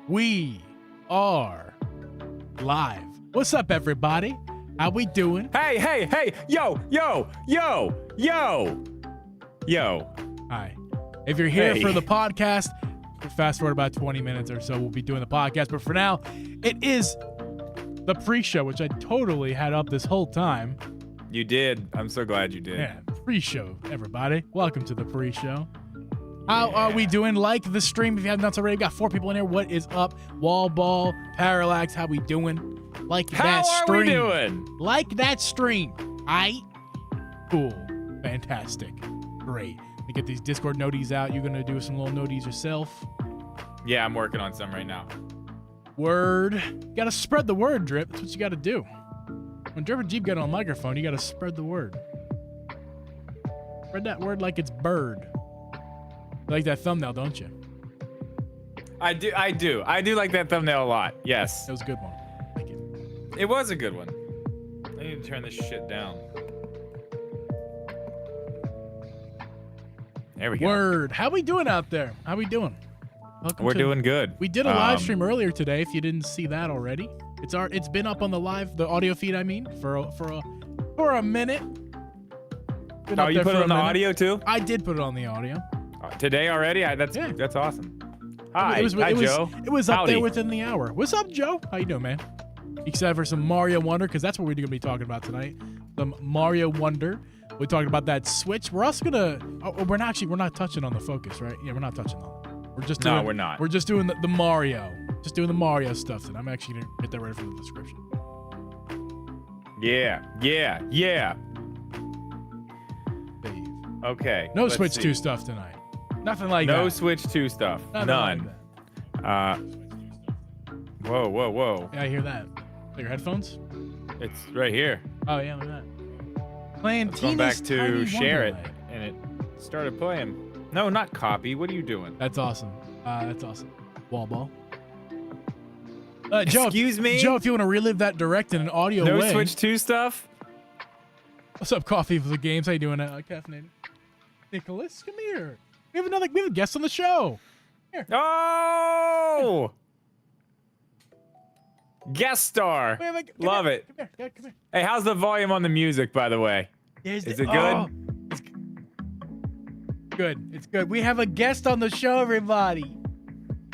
We are live. What's up, everybody? How we doing? Hey, yo. Hi. If you're here Hey. for the podcast, fast forward about 20 minutes or so, we'll be doing the podcast. But for now, it is the pre-show, which I totally had up this whole time. You did. I'm so glad you did. Yeah, pre-show, everybody. Welcome to the pre-show. How are we doing? Like the stream if you haven't done so already. Got 4 people in here. What is up? Wall Ball, Parallax, how we doing? Like that stream. How are we doing? Like that stream. Aight? Cool. Fantastic. Great. To get these Discord noties out, you're going to do some little noties yourself. Yeah, I'm working on some right now. Word. You got to spread the word, Drip. That's what you got to do. When Drip and Geeb get on a microphone, you got to spread the word. Spread that word like it's bird. You like that thumbnail, don't you? I do like that thumbnail a lot. Yes. That was a good one. I like it. It was a good one. I need to turn this shit down. There we go. Word. How we doing out there? How we doing? Welcome We're to- doing good. We did a live stream earlier today. If you didn't see that already, it's been up on the audio feed. I mean, for a minute. Been Oh, up you there put for it a on the minute. audio too? I did put it on the audio. Today already? That's awesome. Hi, Joe. It was up there Howdy. within the hour. What's up, Joe? How you doing, man? Excited for some Mario Wonder, because that's what we're going to be talking about tonight. Some Mario Wonder. We're talking about that Switch. We're also gonna. We're not touching on the Focus, right? Yeah, we're not touching on it. We're just doing, No, we're not. We're just doing the Mario. Just doing the Mario stuff. And I'm actually gonna get that ready for the description. Yeah. Dave. Okay. No let's Switch see. 2 stuff tonight. Nothing like that. No Switch 2 stuff. Nothing None. like that. Whoa. Yeah, I hear that. Your headphones? It's right here. Oh yeah, look at that. Playing Let's go Tina's back Tiny to share it, Wonderland. and it started playing. No, not copy. What are you doing? That's awesome. Wall ball. Joe, Excuse me? Joe, if you want to relive that direct in an audio No way. Switch 2 stuff? What's up, Coffee for the Games? How you doing, Caffeinated? Nicholas, come here. We have a guest on the show. Oh! Guest star. We have Love it. Come here. Come here. Hey, how's the volume on the music, by the way? Is it good? Oh, it's good. It's good. We have a guest on the show, everybody.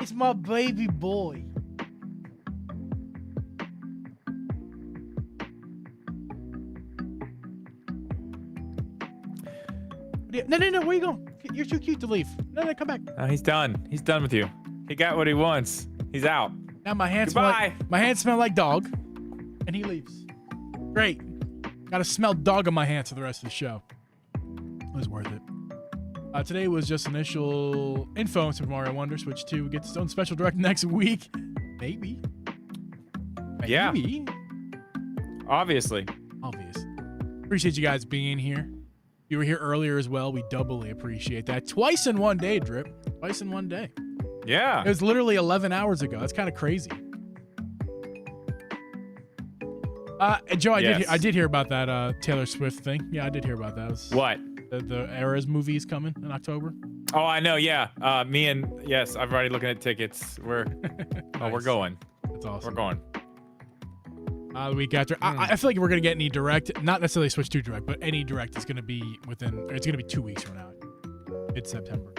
It's my baby boy. No, where you going? You're too cute to leave. No, come back. He's done. He's done with you. He got what he wants. He's out. Now my hands Goodbye. smell like dog, and he leaves. Great. Gotta smell dog on my hands for the rest of the show. It was worth it. Today was just initial info on Super Mario Wonder. Switch 2 gets its own special direct next week. Maybe. Yeah. Obviously. Obvious. Appreciate you guys being here. You were here earlier as well. We doubly appreciate that. Twice in one day, Drip. Twice in one day. Yeah. It was literally 11 hours ago. That's kind of crazy. Joe, I did hear about that Taylor Swift thing. Yeah, I did hear about that. It was What? The Eras movie is coming in October. Oh, I know. Yeah. Yes, I've already looking at tickets. We're Nice. going. That's awesome. We're going. The week after. I feel like we're going to get any direct, not necessarily Switch 2 direct, but any direct is going to be it's going to be 2 weeks from now. It's September.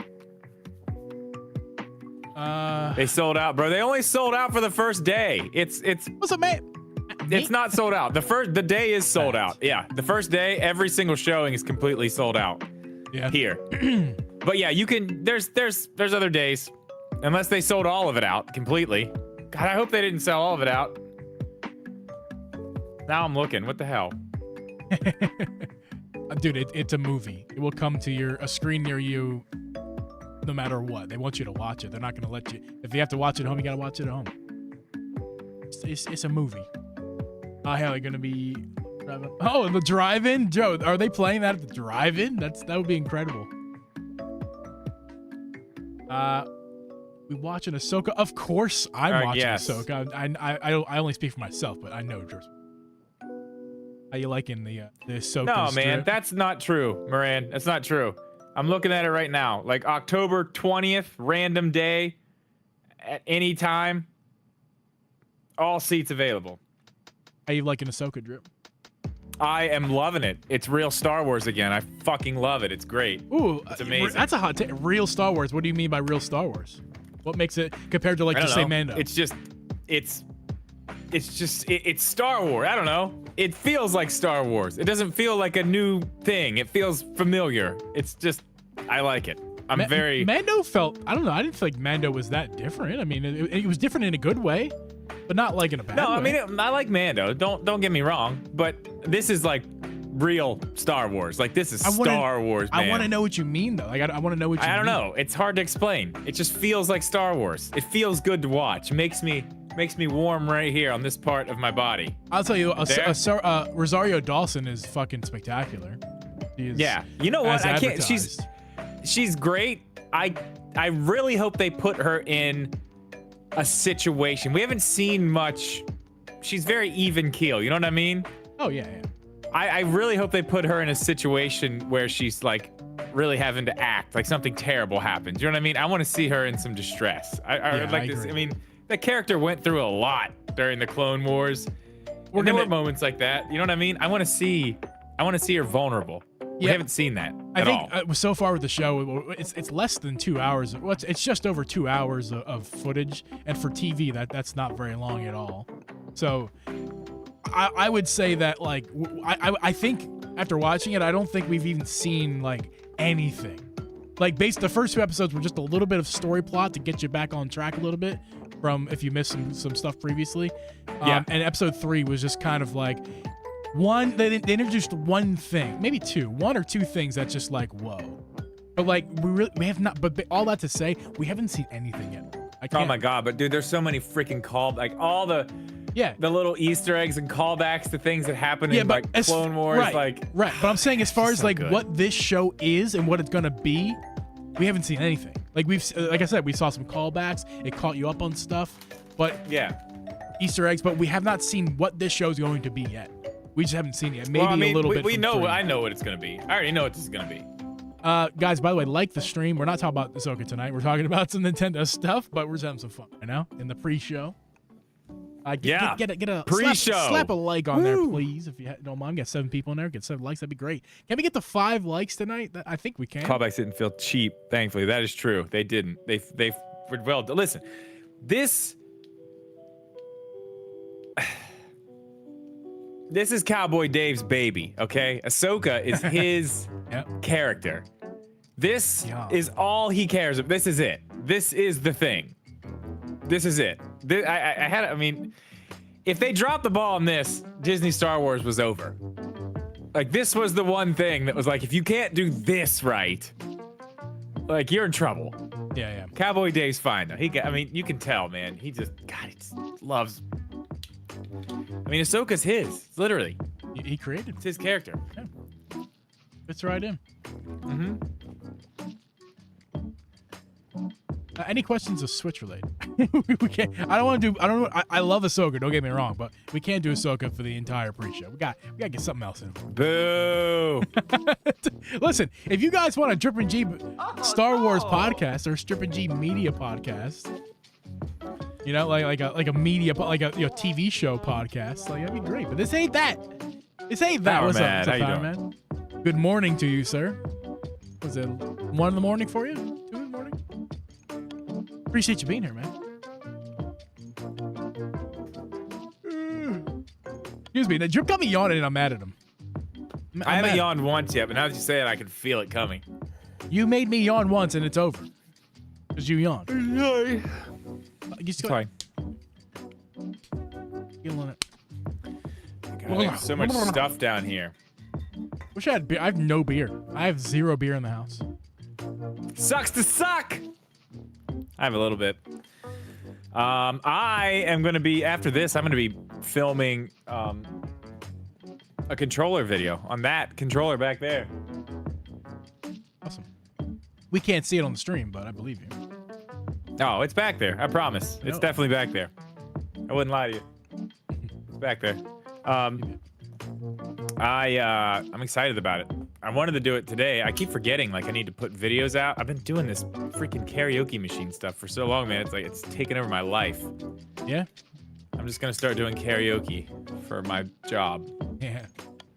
They sold out, bro. They only sold out for the first day. It's What's up, man? It's not sold out. The day is sold out. Yeah, the first day, every single showing is completely sold out. Yeah. Here. But yeah, you can. There's other days, unless they sold all of it out completely. God, I hope they didn't sell all of it out. Now I'm looking. What the hell? Dude, it's a movie. It will come to a screen near you no matter what. They want you to watch it. They're not going to let you. If you have to watch it at home, you got to watch it at home. It's a movie. Hell, they're going to be... Oh, the drive-in? Joe, are they playing that at the drive-in? That would be incredible. We watching Ahsoka? Of course I'm watching yes. Ahsoka. I only speak for myself, but I know George. How you liking the Ahsoka No, man, strip? that's not true, Moran. That's not true. I'm looking at it right now. Like October 20th, random day. at any time. All seats available. How you liking Ahsoka drip? I am loving it. It's real Star Wars again. I fucking love it. It's great. Ooh, it's amazing. That's a hot take. Real Star Wars. What do you mean by real Star Wars? What makes it compared to like just say Mando? It's Star Wars. I don't know. It feels like Star Wars. It doesn't feel like a new thing. It feels familiar. It's just, I like it. Mando felt, I don't know. I didn't feel like Mando was that different. I mean, it was different in a good way, but not like in a bad way. No, I mean, I like Mando. Don't get me wrong, but this is like real Star Wars. Like this is Star Wars, man. I want to know what you mean though. Like I want to know what you mean. I don't know. It's hard to explain. It just feels like Star Wars. It feels good to watch. Makes me warm right here on this part of my body. I'll tell you, Rosario Dawson is fucking spectacular. Yeah, you know what? I can't. She's great. I really hope they put her in a situation. We haven't seen much. She's very even keel. You know what I mean? Oh yeah. I really hope they put her in a situation where she's like really having to act like something terrible happens. You know what I mean? I want to see her in some distress. I would like this. I mean, the character went through a lot during the Clone Wars. There were moments like that. You know what I mean? I want to see her vulnerable. We haven't seen that at all. I think so far with the show, it's less than 2 hours. It's just over 2 hours of footage, and for TV, that's not very long at all. So I would say that like I think after watching it, I don't think we've even seen like anything. Like the first 2 episodes were just a little bit of story plot to get you back on track a little bit from if you missed some stuff previously. And episode 3 was just kind of like they introduced one thing, maybe one or two things that's just like whoa. But like we have not. But all that to say, we haven't seen anything yet. Oh my god! But dude, there's so many freaking all the little Easter eggs and callbacks to things that happen in like Clone Wars, right. But I'm saying as far as like what this show is and what it's gonna be, we haven't seen anything. Like like I said, we saw some callbacks. It caught you up on stuff, but Easter eggs. But we have not seen what this show's going to be yet. We just haven't seen it. Maybe a little bit. We know. I know what it's gonna be. I already know what this is gonna be. Guys, by the way, like the stream. We're not talking about Ahsoka tonight. We're talking about some Nintendo stuff, but we're just having some fun right now in the pre-show. Get a pre-show. Slap a like on there, please, if you don't mind. Get 7 people in there. Get 7 likes. That'd be great. Can we get to 5 likes tonight? I think we can. Callbacks didn't feel cheap. Thankfully, that is true. They didn't. They were well. Listen, this is Cowboy Dave's baby. Okay, Ahsoka is his character. This is all he cares about. This is it. This is the thing. This is it. I mean, if they dropped the ball on this, Disney Star Wars was over. Like, this was the one thing that was like, if you can't do this right, like, you're in trouble. Yeah. Cowboy Dave's fine, though. I mean, you can tell, man. He just loves. I mean, Ahsoka's his. Literally. He created. It's his character. Yeah. Fits right in. Mm-hmm. Any questions of Switch related? We can't. I don't want to do. I don't know. I love Ahsoka. Don't get me wrong, but we can't do Ahsoka for the entire pre-show. We got to get something else in. Boo! Listen, if you guys want a Drip and Geeb Star Wars podcast or Strip and Geeb media podcast, you know, like a media, like a TV show podcast, like that'd be great. But this ain't that. This ain't that. What's up, How you doing, man? Good morning to you, sir. Was it 1 in the morning for you? 2 in the morning? Appreciate you being here, man. Excuse me. The Drip got me yawning and I'm mad at him. I haven't yawned once yet, but now that you say it, I can feel it coming. You made me yawn once and it's over. Because you yawned. Sorry. You still Sorry. Feeling it. God, I have so much stuff down here. Wish I had beer. I have no beer. I have 0 beer in the house. Sucks to suck! I have a little bit. I am going to be, after this, I'm going to be filming a controller video on that controller back there. Awesome. We can't see it on the stream, but I believe you. No, it's back there. I promise. It's definitely back there. I wouldn't lie to you. It's back there. I'm excited about it. I wanted to do it today. I keep forgetting, like, I need to put videos out. I've been doing this freaking karaoke machine stuff for so long, man. It's like, it's taken over my life. Yeah? I'm just gonna start doing karaoke for my job. Yeah.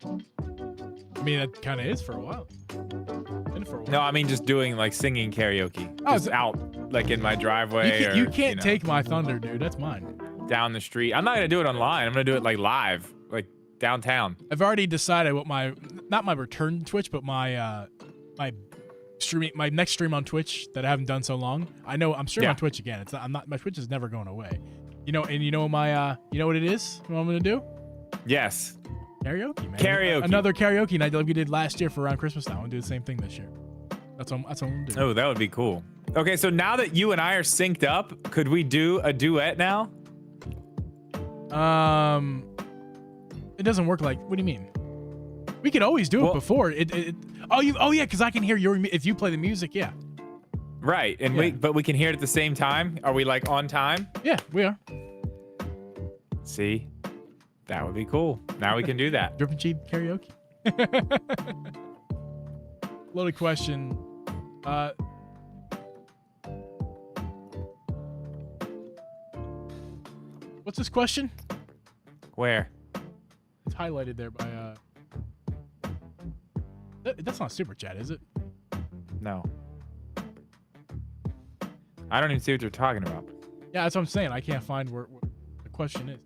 I mean, that kind of is for a while. Been for a while. No, I mean just doing, like, singing karaoke. Oh, Just out, like, in my driveway you can't take my thunder, dude. That's mine. down the street. I'm not gonna do it online. I'm gonna do it, like, live, like, downtown. I've already decided what not my return to Twitch, but my my next stream on Twitch that I haven't done so long. I'm streaming on Twitch again. My Twitch is never going away. You know what it is? You know what I'm gonna do? Yes. Karaoke, man. Karaoke. Another karaoke night like we did last year for around Christmas time. I'm gonna do the same thing this year. That's what I'm gonna do. Oh, that would be cool. Okay, so now that you and I are synced up, could we do a duet now? It doesn't work like. What do you mean? We could always do it before. Oh yeah, because I can hear if you play the music. Yeah. Right, and but we can hear it at the same time. Are we like on time? Yeah, we are. See, that would be cool. Now we can do that. Drip and Geeb karaoke. Loaded question. What's this question? Where? It's highlighted there by that's not super chat, is it? No. I don't even see what you're talking about. Yeah, that's what I'm saying. I can't find where the question is.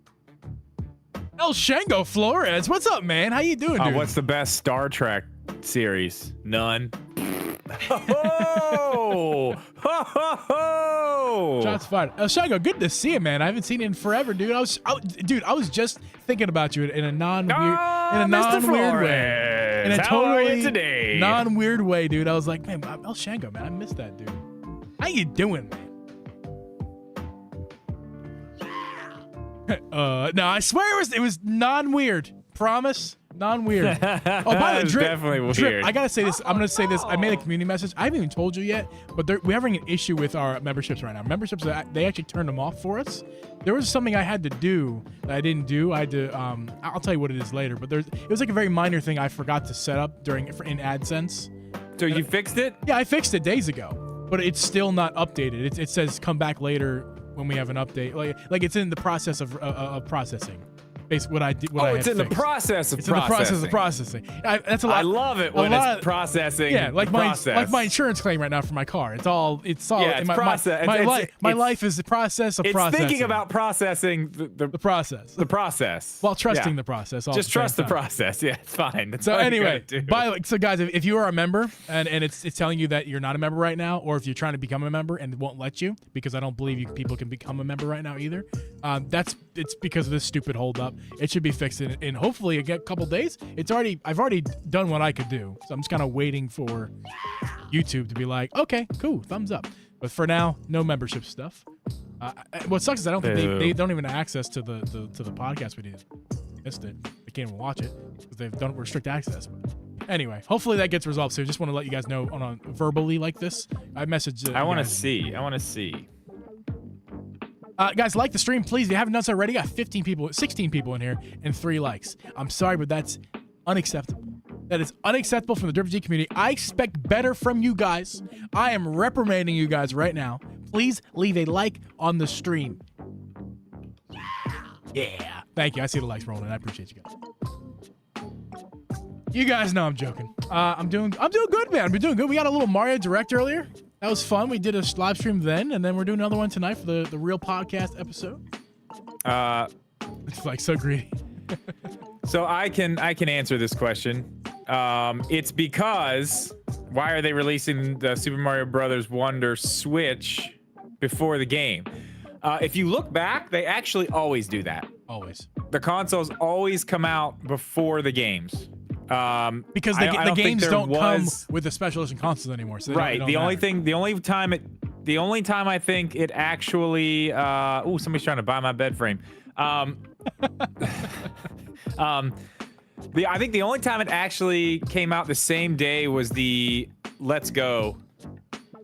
El Shango Flores, what's up, man? How you doing, dude? What's the best Star Trek series? None. Oh! Ho, ho, ho! Shots fired. El Shango, good to see you, man. I haven't seen you in forever, dude. I was just thinking about you in a non-weird way. In a totally non-weird way, dude. I was like, man, El Shango, man, I missed that, dude. How you doing, man? No, I swear it was non-weird. Promise, non-weird. Oh, by the way, definitely weird. I gotta say this. I'm gonna say this. I made a community message. I haven't even told you yet, but we're having an issue with our memberships right now. Memberships, they actually turned them off for us. There was something I had to do that I didn't do. I had to. I'll tell you what it is later. But it was like a very minor thing I forgot to set up in AdSense. So you fixed it? Yeah, I fixed it days ago, but it's still not updated. It says come back later when we have an update. Like it's in the process of processing. Basically, what I did. It's in the process of processing. It's in the process of processing. That's a lot. I love it when it's processing. Yeah, like my insurance claim right now for my car. It's all. Yeah, it's process. My life is the process of processing. It's thinking about processing the process. The process. While trusting the process. Just trust the process. Yeah, it's fine. That's so all anyway, you gotta do. so guys, if you are a member and it's telling you that you're not a member right now, or if you're trying to become a member and it won't let you because I don't believe people can become a member right now either. It's because of this stupid hold up. It should be fixed in hopefully a couple days. I've already done what I could do, so I'm just kind of waiting for YouTube to be like, okay, cool, thumbs up. But for now, no membership stuff. What sucks is I don't think they don't even have access to the podcast we did. Missed it. They can't even watch it because they've done restrict access. But anyway, hopefully that gets resolved. So I just want to let you guys know on a verbally like this. I messaged. I want to see. Guys, like the stream, please. If you haven't done so already, got 16 people in here, and 3 likes. I'm sorry, but that's unacceptable. That is unacceptable from the Derp G community. I expect better from you guys. I am reprimanding you guys right now. Please leave a like on the stream. Yeah. Thank you. I see the likes rolling. I appreciate you guys. You guys know I'm joking. I'm doing good, man. I'm doing good. We got a little Mario Direct earlier. That was fun. We did a live stream then, and then we're doing another one tonight for the real podcast episode. It's like so greedy. So I can answer this question. It's because why are they releasing the Super Mario Brothers Wonder Switch before the game? If you look back, they actually always do that. Always. The consoles always come out before the games. Because the games don't come with the special edition consoles anymore. So right. The only time I think it actually somebody's trying to buy my bed frame. I think the only time it actually came out the same day was the Let's Go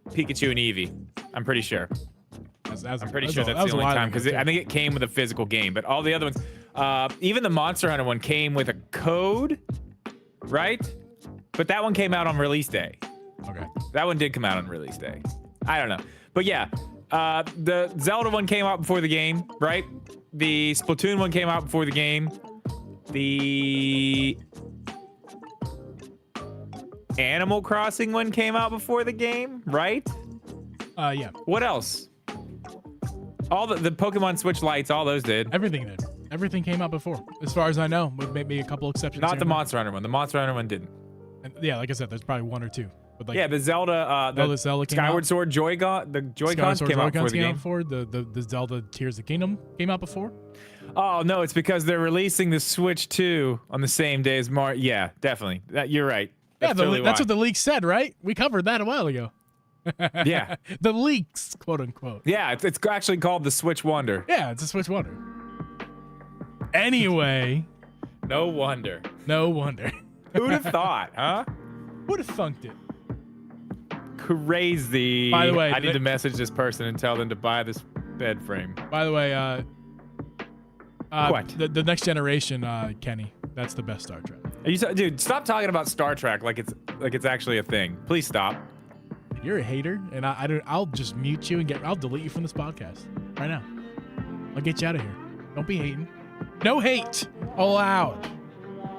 Pikachu and Eevee. I'm pretty sure. I'm pretty sure that's the only time because I think it came with a physical game. But all the other ones, even the Monster Hunter one came with a code. Right? But that one came out on release day. Okay. That one did come out on release day. I don't know. But yeah, the Zelda one came out before the game, right? The Splatoon one came out before the game. The Animal Crossing one came out before the game, right? Yeah. What else? All the Pokemon Switch Lights, all those did. Everything did. Everything came out before, as far as I know, with maybe a couple exceptions. Not the Monster Hunter one. The Monster Hunter one didn't. And yeah, like I said, there's probably one or two. But like, Yeah, the Zelda, Zelda came Skyward out. Sword Joy-Con, the Joy-Cons Skyward came out before the game. before. The Zelda Tears of the Kingdom came out before. Oh no, it's because they're releasing the Switch 2 on the same day as Mario. Yeah, definitely. You're right. Yeah, Totally that's why. what the leak said, right? We covered that a while ago. Yeah. The leaks, quote unquote. Yeah, it's actually called the Switch Wonder. Yeah, it's a Switch Wonder. Anyway, No wonder. no wonder. Who'd have thought, huh? Would have thunked it. Crazy. By the way, I need to message this person and tell them to buy this bed frame. By the way, What? The Next Generation, Kenny, that's the best Star Trek. Dude, stop talking about Star Trek like it's actually a thing. Please stop. You're a hater, and I'll just mute you and I'll delete you from this podcast right now. I'll get you out of here. Don't be hating. No hate allowed.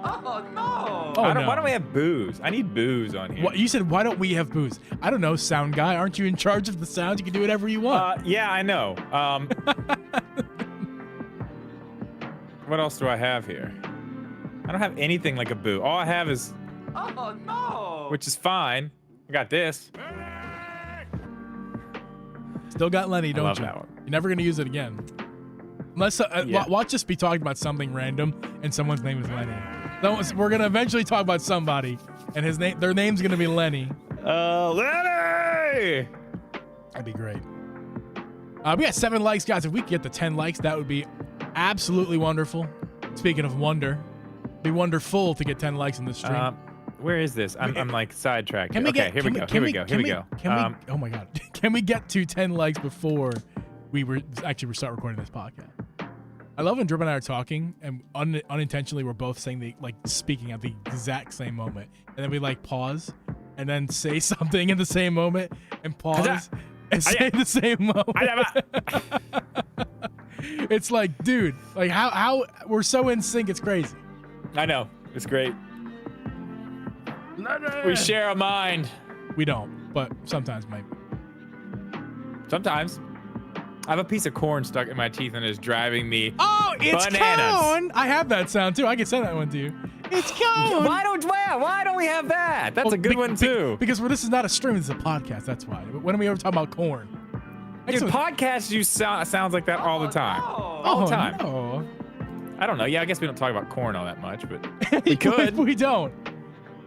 Oh no! Oh, Why no. don't we have booze? I need booze on here. What, you said, why don't we have booze? I don't know, sound guy. Aren't you in charge of the sound? You can do whatever you want. Yeah, I know. What else do I have here? I don't have anything like a boo. All I have is, Oh no! which is fine. I got this. Still got Lenny, don't love you? that one. You're never going to use it again. Unless, Yeah. watch us be talking about something random and someone's name is Lenny. We're going to eventually talk about somebody and their name's going to be Lenny. Lenny! That'd be great. We got 7 likes, guys. If we could get the 10 likes, that would be absolutely wonderful. Speaking of wonder, it'd be wonderful to get 10 likes in this stream. Where is this? I'm like sidetracked. Can we Okay, get? here we go. Here we go. Oh my God! Can we get to 10 likes before we start recording this podcast? I love when Drip and I are talking, and unintentionally we're both saying speaking at the exact same moment, and then we pause, and then say something in the same moment, and pause, and say the same moment. It's like, dude, how we're so in sync. It's crazy. I know. It's great. We share a mind. We don't, but sometimes maybe. Sometimes. I have a piece of corn stuck in my teeth and it's driving me It's bananas. cone. I have that sound too. I can send that one to you. It's cone. Why don't we have that? That's a good one too. Because this is not a stream. This is a podcast. That's why. When do we ever talk about corn? Dude, podcasts sounds like that all the time. Oh, All the time. No. I don't know. Yeah, I guess we don't talk about corn all that much, but we could. We don't.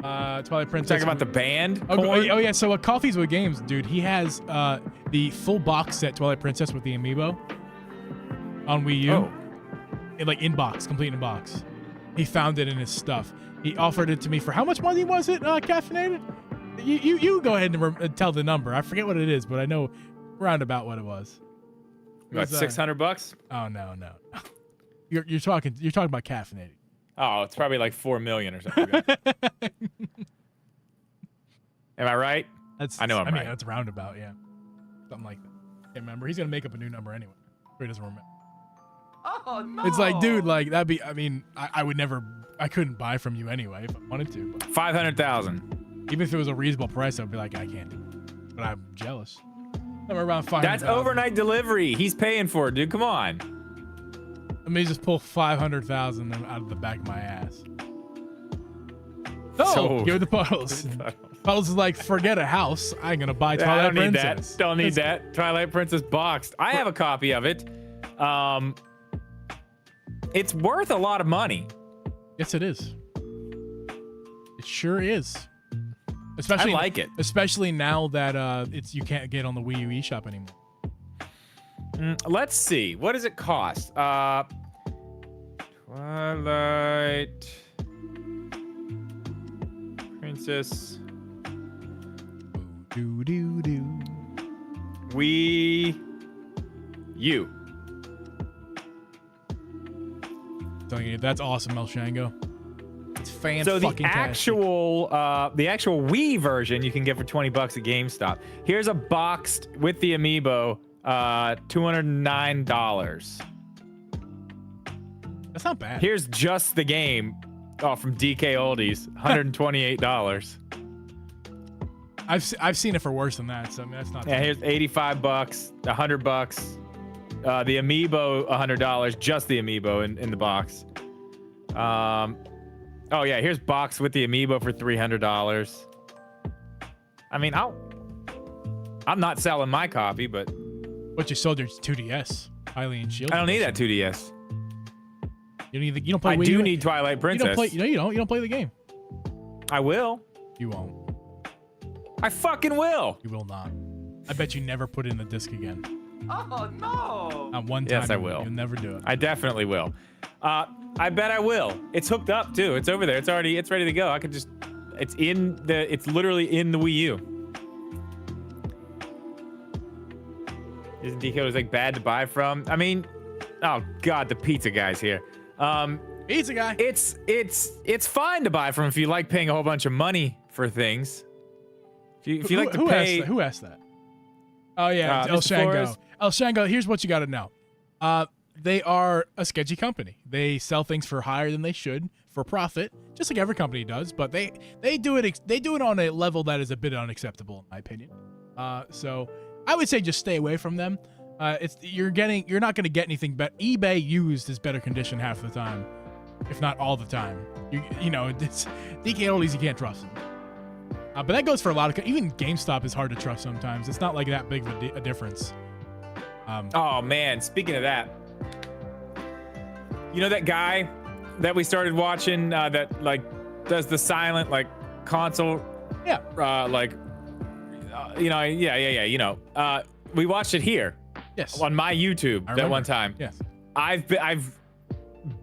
Twilight Princess. Talking about the band. Oh Corn? yeah. So Coffee's with Games, dude. He has the full box set Twilight Princess with the amiibo on Wii U. Oh. Complete in box. He found it in his stuff. He offered it to me for how much money was it? Caffeinated. You go ahead and tell the number. I forget what it is, but I know round about what it was. What, $600? Oh no. You're talking about caffeinated. Oh, it's probably like 4 million or something. Am I right? I know I'm right. That's roundabout, yeah. Something like that. Can't remember. He's gonna make up a new number anyway. Or he doesn't remember. Oh no! It's like, dude, that'd be. I mean, I would never. I couldn't buy from you anyway if I wanted to. But 500,000. even if it was a reasonable price, I'd be like, I can't do it. But I'm jealous. I'm around 500. That's overnight delivery. He's paying for it, dude. Come on. Let me just pull 500,000 out of the back of my ass. Oh, So- give it the Puddles. Puddles is like, forget a house. I ain't gonna buy Twilight I don't need Princess. that. Don't need that. Twilight Princess boxed. I have a copy of it. It's worth a lot of money. Yes, it is. It sure is. Especially, I like it. Especially now that you can't get on the Wii U eShop anymore. Let's see. What does it cost? Twilight Princess Do do do. Wii U. Telling you, that's awesome, El Shango. It's fan So the fucking actual Wii version you can get for $20 at GameStop. Here's a boxed with the amiibo, $209. That's not bad. Here's just the game. Oh, from DK Oldies, $128. I've seen it for worse than that, so I mean, that's not. Yeah, here's $85, $100. The amiibo, $100. Just the amiibo in the box. Oh yeah, here's box with the amiibo for $300. I mean, I'm not selling my copy, but But you sold your 2DS, Hylian Shield. I don't need that 2DS. You don't play. I Wii do U? need Twilight Princess. You don't play. No, you don't. You don't play the game. I will. You won't. I fucking will. You will not. I bet you never put it in the disc again. Oh, no. Not one time. Yes, I will. You'll never do it. I definitely will. I bet I will. It's hooked up too. It's over there. It's ready to go. I could just. It's literally in the Wii U. Isn't DK like bad to buy from? I mean, oh god, the pizza guy's here. Pizza guy. It's fine to buy from if you like paying a whole bunch of money for things. If you like to pay. Who asked that? Oh yeah, El Mr. Shango. Flores? El Shango. Here's what you got to know. They are a sketchy company. They sell things for higher than they should for profit, just like every company does. But they do it on a level that is a bit unacceptable, in my opinion. So I would say just stay away from them. You're not going to get anything better. eBay used is better condition half the time, if not all the time. It's DK Oldies, you can't trust them. But that goes for a lot of even GameStop is hard to trust sometimes. It's not like that big of a difference. Oh man, speaking of that, you know that guy that we started watching that like does the silent like console? Yeah. We watched it here. Yes. On my YouTube that one time. Yes. I've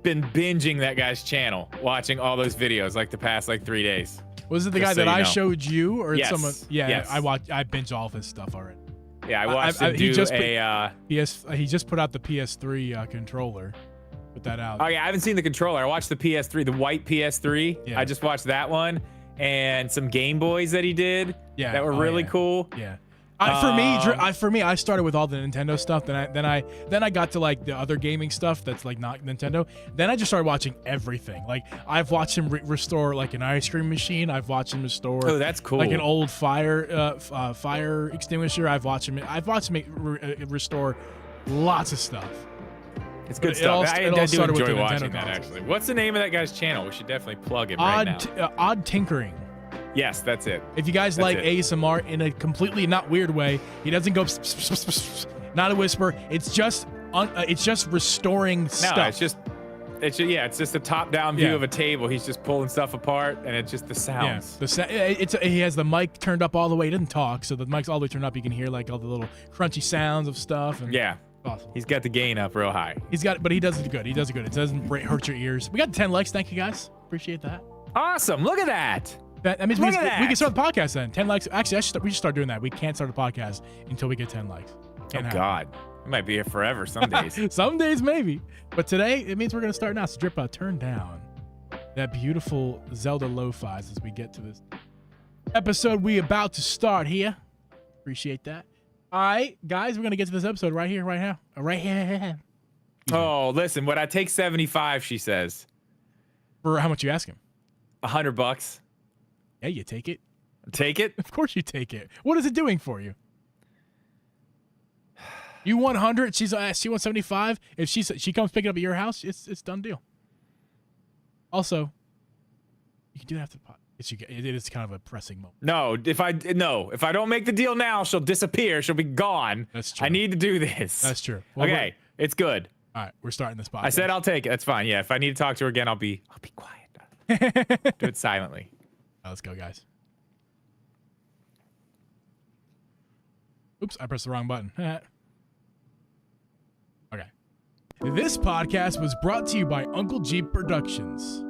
been binging that guy's channel, watching all those videos like the past 3 days. Was it the guy that I showed you, or Yes. someone? Yeah, Yes. I binged all of his stuff already. Yeah, I watched him do he just put out the PS3 controller. Put that out. Oh yeah, I haven't seen the controller. I watched the PS3, the white PS3. Yeah. I just watched that one and some Game Boys that he did. Yeah. that were really cool. Yeah. For me, I started with all the Nintendo stuff. Then I got to like the other gaming stuff that's like not Nintendo. Then I just started watching everything. Like I've watched him restore like an ice cream machine. I've watched him restore. Oh, that's cool. Like an old fire extinguisher. I've watched him restore lots of stuff. It's good But stuff. I do started with enjoy the watching Nintendo that consoles. actually. What's the name of that guy's channel? We should definitely plug him right now. Odd Tinkering. Yes, that's it. If you guys That's like it. ASMR in a completely not weird way, he doesn't go pss, pss, pss, pss, pss, not a whisper. It's just restoring stuff. It's just a top-down view of a table. He's just pulling stuff apart, and it's just the sounds. He has the mic turned up all the way. He doesn't talk, so the mic's all the way turned up. You can hear like all the little crunchy sounds of stuff. And Yeah. awesome. He's got the gain up real high. But he does it good. He does it good. It doesn't hurt your ears. We got 10 likes. Thank you guys. Appreciate that. Awesome. Look at that. That means Look we at that. can start the podcast then. 10 likes. Actually, we should start doing that. We can't start the podcast until we get 10 likes. Can't happen. God. It might be here forever some days. Some days maybe, but today it means we're gonna start now. So Drip, turn down that beautiful Zelda lo-fi's as we get to this episode we about to start here. Appreciate that. All right, guys, we're gonna get to this episode right here, right now, right here. Oh, listen, would I take 75? She says. For how much you ask him? $100. Yeah, you take it. Take it. Of course you take it. What is it doing for you? You 100. She wants 75. If she comes pick it up at your house, it's done deal. Also, you can do it after the pot. It is kind of a pressing moment. No, if I don't make the deal now, she'll disappear. She'll be gone. That's true. I need to do this. That's true. Well, Okay, it's good. All right, we're starting this podcast. I said I'll take it. That's fine. Yeah, if I need to talk to her again, I'll be quiet. Do it silently. Let's go, guys. Oops, I pressed the wrong button. Okay. This podcast was brought to you by Uncle Geeb Productions.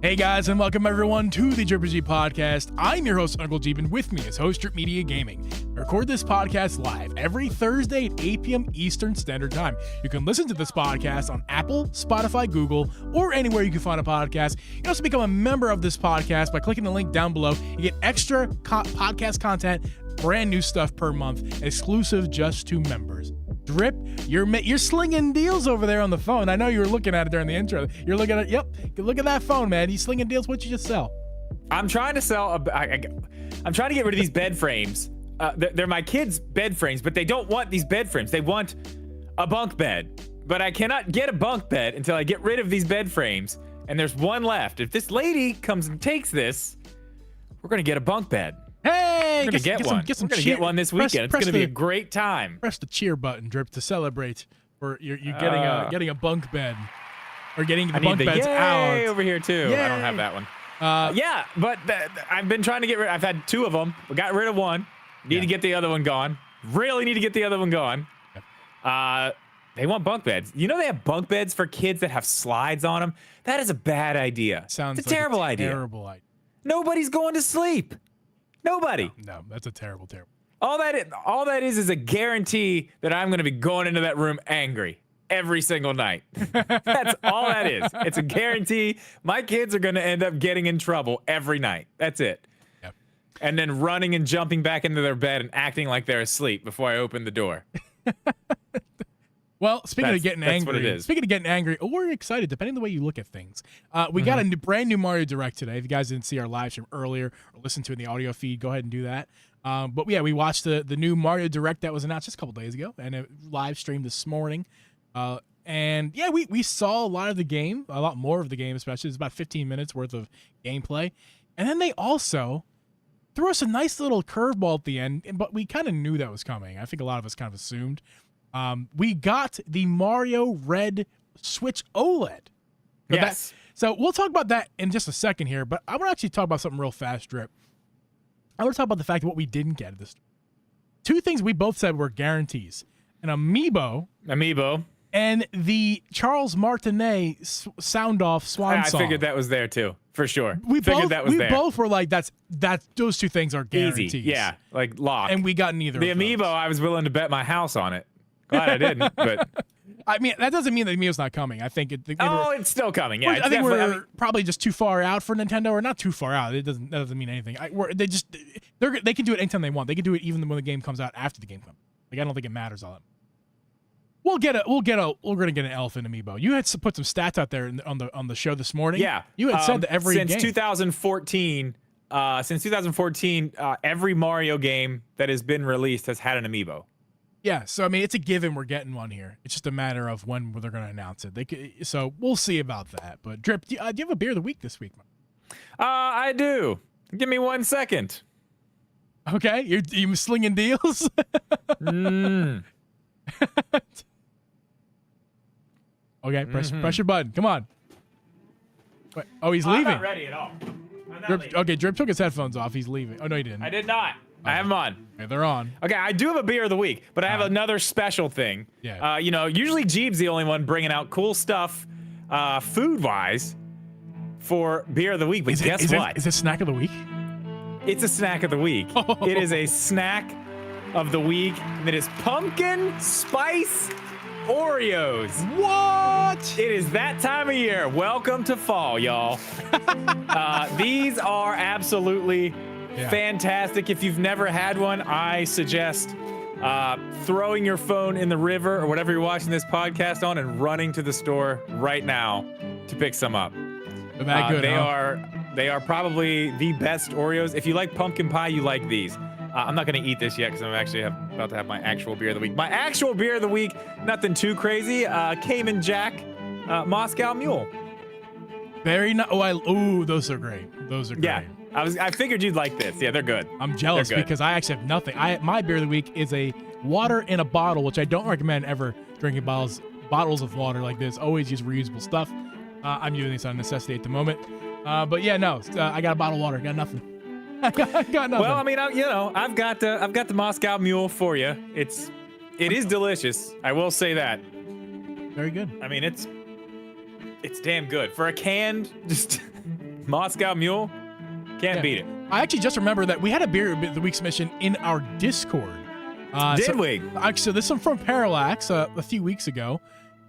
Hey guys, and welcome everyone to the Geeb podcast. I'm your host, Uncle Geeb, and with me is Host Drip Media Gaming. I record this podcast live every Thursday at 8 p.m. Eastern Standard Time. You can listen to this podcast on Apple, Spotify, Google, or anywhere you can find a podcast. You can also become a member of this podcast by clicking the link down below. You get extra podcast content, brand new stuff per month, exclusive just to members. Drip, you're slinging deals over there on the phone. I know you were looking at it during the intro. You're looking at, yep, look at that phone, man. You slinging deals. What'd you just sell? I'm trying to sell. I'm trying to get rid of these bed frames. They're my kids' bed frames, but they don't want these bed frames. They want a bunk bed, but I cannot get a bunk bed until I get rid of these bed frames. And there's one left. If this lady comes and takes this, we're gonna get a bunk bed. Hey, we're gonna get one. We're gonna get one this weekend. It's gonna be a great time. Press the cheer button, Drip, to celebrate for you're getting a bunk bed, or getting the bunk beds out over here too. Yay. I don't have that one. Yeah, but I've been trying to get rid. I've had two of them. We got rid of one. Need to get the other one gone. Really need to get the other one gone. Yep. They want bunk beds. You know they have bunk beds for kids that have slides on them. That is a bad idea. Sounds it's a like terrible a idea. Terrible idea. Nobody's going to sleep. Nobody. No, that's a terrible. All that is a guarantee that I'm going to be going into that room angry every single night. That's all that is. It's a guarantee my kids are going to end up getting in trouble every night. That's it. Yep. And then running and jumping back into their bed and acting like they're asleep before I open the door. Well, speaking of getting angry, what it is. Speaking of getting angry, or excited, depending on the way you look at things, we got a brand new Mario Direct today. If you guys didn't see our live stream earlier or listen to it in the audio feed, go ahead and do that. But yeah, we watched the new Mario Direct that was announced just a couple days ago, and it live streamed this morning. And yeah, we saw a lot of the game, a lot more of the game, especially. It's about 15 minutes worth of gameplay. And then they also threw us a nice little curveball at the end, but we kind of knew that was coming. I think a lot of us kind of assumed. We got the Mario Red Switch OLED. Yes. So we'll talk about that in just a second here, but I want to actually talk about something real fast, Drip. I want to talk about the fact of what we didn't get. Two things we both said were guarantees. An amiibo. And the Charles Martinet sound-off swan song. I figured that was there too, for sure. We both were like, those two things are guarantees. Easy. Yeah, like lock. And we got neither the of amiibo, those. I was willing to bet my house on it. Glad I didn't, but I mean, that doesn't mean that the amiibo's not coming. I think it's still coming. Yeah, I think we're probably just too far out for Nintendo, or not too far out. That doesn't mean anything. They can do it anytime they want. They can do it even when the game comes out after the game comes. Like, I don't think it matters all that. We're gonna get an elephant amiibo. You had to put some stats out there on the show this morning. Yeah, you had said that since 2014, every Mario game that has been released has had an amiibo. Yeah, so I mean, it's a given we're getting one here. It's just a matter of when they're going to announce it. So we'll see about that. But Drip, do you have a beer of the week this week? I do. Give me 1 second. Okay, you slinging deals. Okay, press your button. Come on. Wait, he's leaving. I'm not ready at all. Drip took his headphones off. He's leaving. Oh no, he didn't. I did not. I have them on. Okay, they're on. Okay, I do have a beer of the week, but I have another special thing. Yeah. Usually Geeb's the only one bringing out cool stuff, food-wise, for beer of the week. But guess what? Is it snack of the week? It's a snack of the week. It is a snack of the week. That is pumpkin spice Oreos. What? It is that time of year. Welcome to fall, y'all. These are absolutely fantastic. If you've never had one, I suggest throwing your phone in the river or whatever you're watching this podcast on and running to the store right now to pick some up. They're that good, They are probably the best Oreos. If you like pumpkin pie, you like these. I'm not going to eat this yet because I'm actually about to have my actual beer of the week. My actual beer of the week, nothing too crazy. Cayman Jack Moscow Mule. Very nice. Oh, those are great. Those are great. Yeah, I figured you'd like this. Yeah, they're good. I'm jealous because I actually have nothing. My beer of the week is a water in a bottle, which I don't recommend ever drinking bottles of water like this. Always use reusable stuff. I'm using this on necessity at the moment. But yeah, no, I got a bottle of water. Got nothing. I got nothing. Well, I mean, I've got the Moscow Mule for you. It is delicious. I will say that. Very good. I mean, it's damn good for a canned. Just Moscow Mule. Can't beat it. I actually just remember that we had a beer of the week submission in our Discord. Did we? So this one from Parallax a few weeks ago,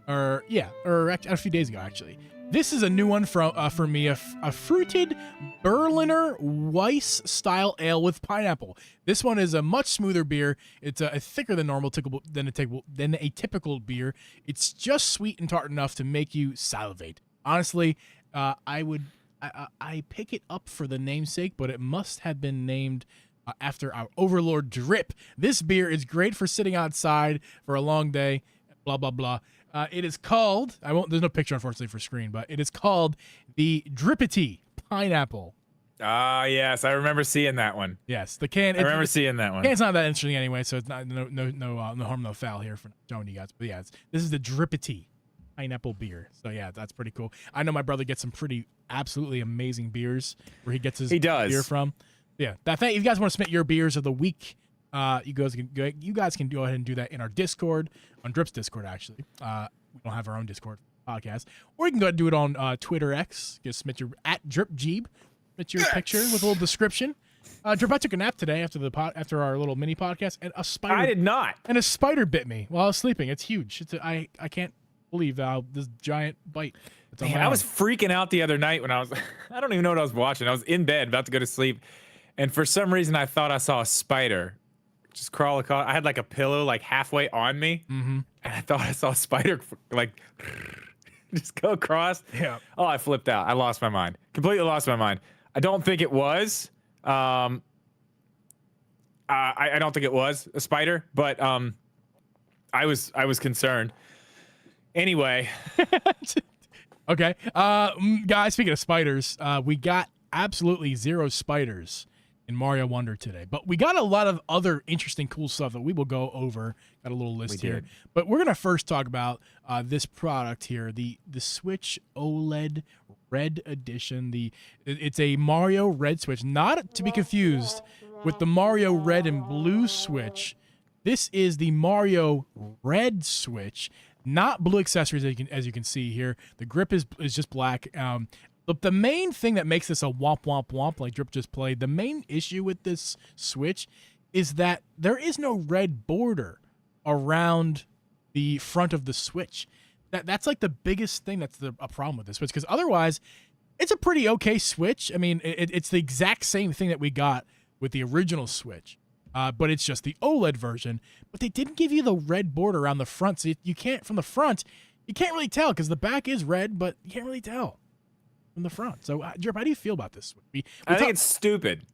or a few days ago actually. This is a new one for me, a fruited Berliner Weiss style ale with pineapple. This one is a much smoother beer. It's a thicker than normal than a typical beer. It's just sweet and tart enough to make you salivate. Honestly, I pick it up for the namesake, but it must have been named after our overlord Drip. This beer is great for sitting outside for a long day. Blah blah blah. It is called, there's no picture unfortunately for screen, but it is called the Drippity Pineapple. Ah, yes, I remember seeing that one. Yes, the can. I remember seeing that one. The can's not that interesting anyway, so it's not no harm, no foul here for showing you guys. But yeah, this is the Drippity Pineapple beer. So yeah, that's pretty cool. I know my brother gets some pretty absolutely amazing beers where he gets his beer from. Yeah, if you guys want to submit your beers of the week, you guys can go ahead and do that in our Discord, on Drip's Discord actually. We don't have our own Discord podcast, or you can go ahead and do it on Twitter X. Just submit your @DripGeeb, submit your picture with a little description. Drip, I took a nap today after our little mini podcast, and a spider. I did not. And a spider bit me while I was sleeping. It's huge. I can't believe this giant bite. Man, I was freaking out the other night when I don't even know what I was watching. I was in bed about to go to sleep, and for some reason I thought I saw a spider just crawl across. I had like a pillow like halfway on me, and I thought I saw a spider like just go across. Yeah. Oh, I flipped out. I lost my mind. Completely lost my mind. I don't think it was. I don't think it was a spider, but I was concerned. Anyway. Okay. Guys, speaking of spiders, we got absolutely 0 spiders in Mario Wonder today, but we got a lot of other interesting, cool stuff that we will go over. Got a little list here, but we're gonna first talk about this product here, the Switch OLED Red Edition. It's a Mario Red Switch, not to be confused with the Mario Red and Blue Switch. This is the Mario Red Switch, not blue accessories as you can see here. The grip is just black. But the main thing that makes this a womp womp womp, like Drip just played, the main issue with this Switch is that there is no red border around the front of the Switch. That's like the biggest thing that's a problem with this Switch, because otherwise it's a pretty okay Switch. I mean, it's the exact same thing that we got with the original Switch, but it's just the OLED version. But they didn't give you the red border around the front, so you can't, from the front, you can't really tell, because the back is red, but you can't really tell from the front. So, Drip, how do you feel about this? I think it's stupid.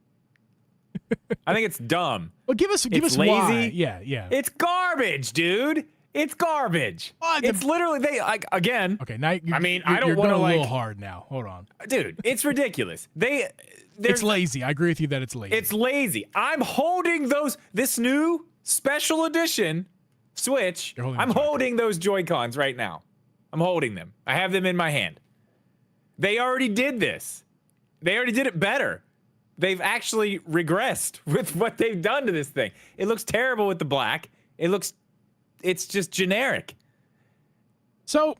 I think it's dumb. Well, give us lazy. Why. Yeah. It's garbage, dude. It's garbage. It's literally again. Okay, now I don't want to a little hard now. Hold on, dude. It's ridiculous. It's lazy. I agree with you that it's lazy. It's lazy. I'm holding this new special edition Switch. I'm holding those Joy-Cons right now. I'm holding them. I have them in my hand. They already did this. They already did it better. They've actually regressed with what they've done to this thing. It looks terrible with the black. It's just generic. So,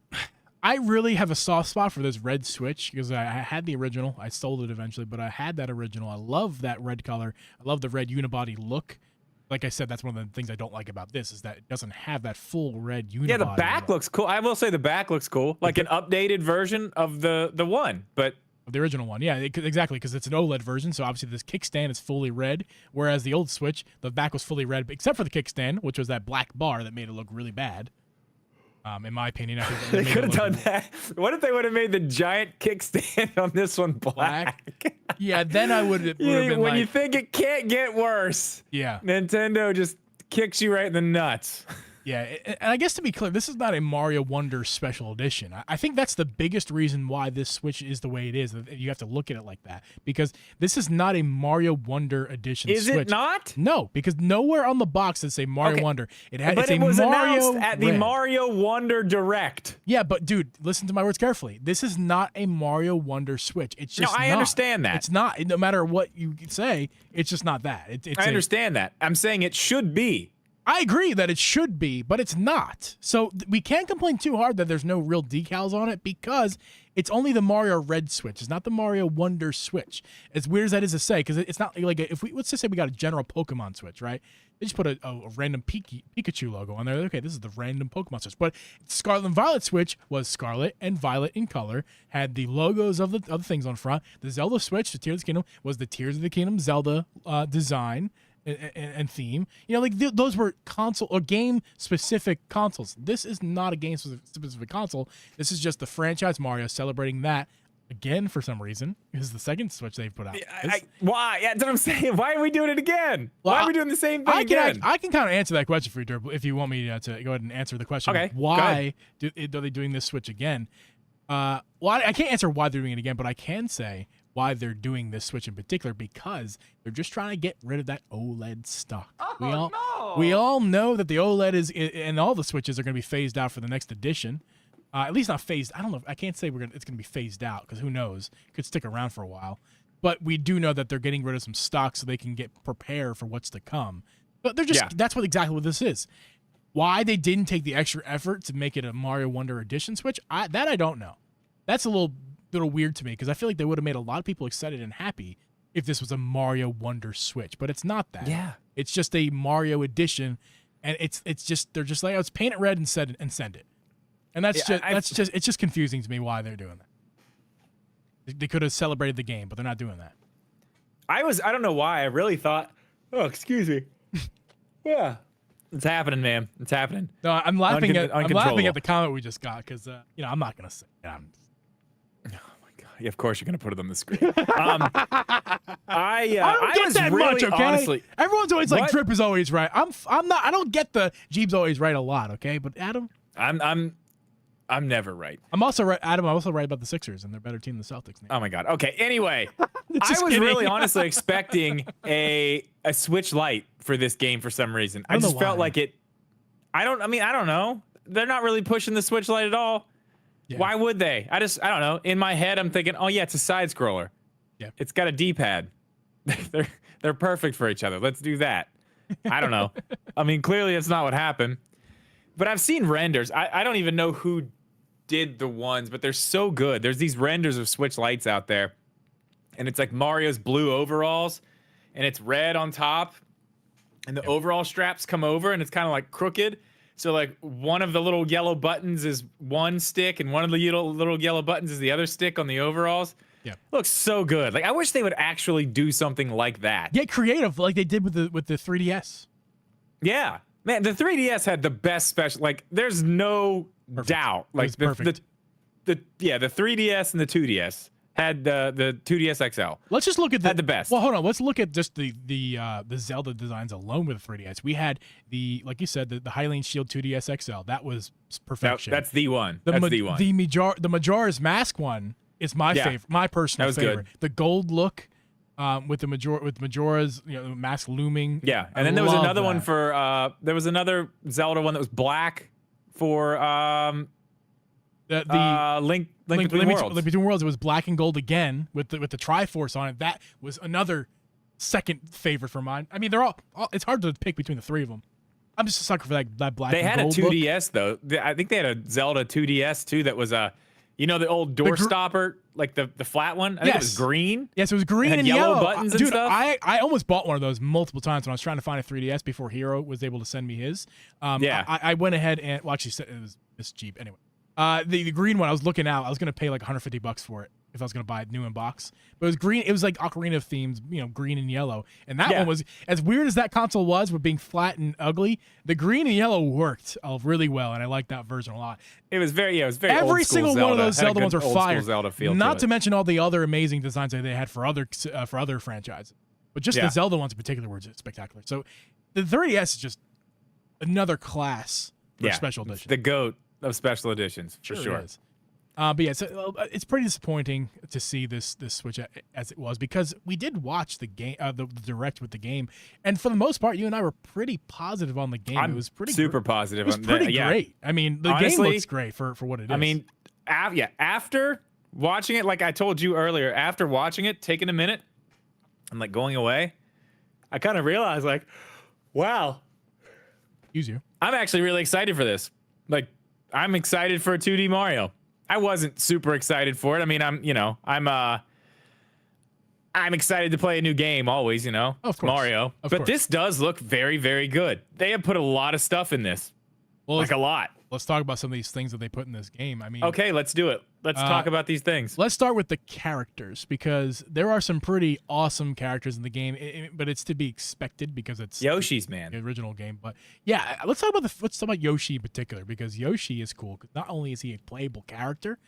I really have a soft spot for this red Switch, because I had the original. I sold it eventually, but I had that original. I love that red color. I love the red unibody look. Like I said, that's one of the things I don't like about this, is that it doesn't have that full red unibody. Yeah, the back looks cool. I will say the back looks cool, like an updated version of the one, but the original one. Yeah, exactly, because it's an OLED version, so obviously this kickstand is fully red, whereas the old Switch, the back was fully red, except for the kickstand, which was that black bar that made it look really bad. In my opinion, I think they could have done that. What if they would have made the giant kickstand on this one black? Yeah, then I would have been when you think it can't get worse. Yeah, Nintendo just kicks you right in the nuts. Yeah, and I guess to be clear, this is not a Mario Wonder Special Edition. I think that's the biggest reason why this Switch is the way it is. You have to look at it like that, because this is not a Mario Wonder Edition Switch. Is it not? No, because nowhere on the box does say Mario Wonder. But it was announced at the Mario Wonder Direct. Yeah, but dude, listen to my words carefully. This is not a Mario Wonder Switch. It's just I understand that. It's not. No matter what you say, it's just not that. I understand that. I'm saying it should be. I agree that it should be, but it's not. So we can't complain too hard that there's no real decals on it because it's only the Mario Red Switch. It's not the Mario Wonder Switch. As weird as that is to say, because it's not like if we let's just say we got a general Pokemon Switch, right? They just put a random Pikachu logo on there. Okay, this is the random Pokemon Switch. But Scarlet and Violet Switch was Scarlet and Violet in color, had the logos of the other things on front. The Zelda Switch, the Tears of the Kingdom, was the Tears of the Kingdom Zelda design and theme. You know, like those were console or game specific consoles. This is not a game specific console. This is just the franchise Mario celebrating that again for some reason. This is the second Switch they've put out. Why? Yeah, that's what I'm saying. Why are we doing it again? Well, why are we doing the same thing again? I can kind of answer that question for you, Derb, if you want me to go ahead and answer the question. Okay. Why are they doing this Switch again? Well, I can't answer why they're doing it again, but I can say why they're doing this Switch in particular, because they're just trying to get rid of that OLED stock. We all know that the OLED is, and all the Switches are going to be phased out for the next edition. At least not phased. I don't know. I can't say it's going to be phased out because who knows? It could stick around for a while. But we do know that they're getting rid of some stock so they can get prepared for what's to come. But they're just that's exactly what this is. Why they didn't take the extra effort to make it a Mario Wonder Edition Switch, I don't know. That's a little weird to me because I feel like they would have made a lot of people excited and happy if this was a Mario Wonder Switch, but it's not that. Yeah, it's just a Mario Edition, and it's just they're just like, let's paint it red and send it. And it's just confusing to me why they're doing that. They could have celebrated the game, but they're not doing that. I don't know why. I really thought, oh, excuse me. Yeah. It's happening, man. It's happening. No, I'm laughing at the comment we just got because I'm not gonna say it. Oh my god! Yeah, of course you're gonna put it on the screen. I don't get that really, much. Okay, honestly, everyone's always like Drip is always right. I'm not. I don't get the Geeb's always right a lot. Okay, but Adam, I'm never right. I'm also right, Adam. I'm also right about the Sixers and they're a better team than the Celtics. Oh my god. Okay. Anyway, I was really honestly expecting a Switch Lite for this game for some reason. I just felt like it. I don't know. They're not really pushing the Switch Lite at all. Yeah. Why would they? I don't know. In my head, I'm thinking, oh yeah, it's a side scroller. Yeah. It's got a D-pad. They're perfect for each other. Let's do that. I don't know. I mean, clearly it's not what happened. But I've seen renders. I don't even know who did the ones, but they're so good. There's these renders of Switch Lights out there, and it's like Mario's blue overalls, and it's red on top, and the overall straps come over, and it's kind of like crooked. So like one of the little yellow buttons is one stick, and one of the little yellow buttons is the other stick on the overalls. Yeah, looks so good. Like I wish they would actually do something like that. Get creative, like they did with the 3DS. Yeah, man, the 3DS had the best special. Like there's no doubt. Like the 3DS and the 2DS had the 2DS XL. Let's just look at the best. Well, hold on. Let's look at just the Zelda designs alone with the 3DS. We had like you said, the Hylian Shield 2DS XL. That was perfection. That's the one. That's the one. The Majora's Mask one is my favorite. My personal favorite. Good. The gold look. With Majora's mask looming. Yeah, and then there was another one for there was another Zelda one that was black for Link Between Worlds. Link Between Worlds. It was black and gold again with the Triforce on it. That was another second favorite for mine. I mean, they're all it's hard to pick between the three of them. I'm just a sucker for that black. They and had gold a 2DS though. I think they had a Zelda 2DS too that was the old door stopper, like the flat one? I think it was green. Yes, it was green and yellow buttons and stuff. I almost bought one of those multiple times when I was trying to find a 3DS before Hero was able to send me his. I went ahead and, actually, it was Miss Geeb. Anyway, the green one, I was looking out. I was going to pay like $150 for it if I was going to buy it new in box. But it was green. It was like Ocarina themed, green and yellow. And that one was, as weird as that console was with being flat and ugly, the green and yellow worked really well, and I liked that version a lot. It was very Every old single Zelda. one of those Zelda ones are fire. Not to mention all the other amazing designs that they had for other franchises. But just the Zelda ones in particular were just spectacular. So the 3DS is just another class for special edition. The GOAT of special editions, for sure. But yeah, so it's pretty disappointing to see this Switch as it was, because we did watch the game, the direct with the game, and for the most part, you and I were pretty positive on the game. It was pretty super positive. It was pretty great. I mean, the game looks great for what it is. I mean, after watching it, like I told you earlier, after watching it, taking a minute, and like going away, I kind of realized like, wow, Excuse you. I'm actually really excited for this. Like, I'm excited for a 2D Mario. I wasn't super excited for it. I mean, I'm excited to play a new game always, you know. Of course. Mario. But this does look very, very good. They have put a lot of stuff in this. Well, like a lot. Let's talk about some of these things that they put in this game. I mean, okay, let's do it. Let's talk about these things. Let's start with the characters because there are some pretty awesome characters in the game, but it's to be expected because it's Yoshi's, man, the original game. But yeah, let's talk about Yoshi in particular because Yoshi is cool. Not only is he a playable character,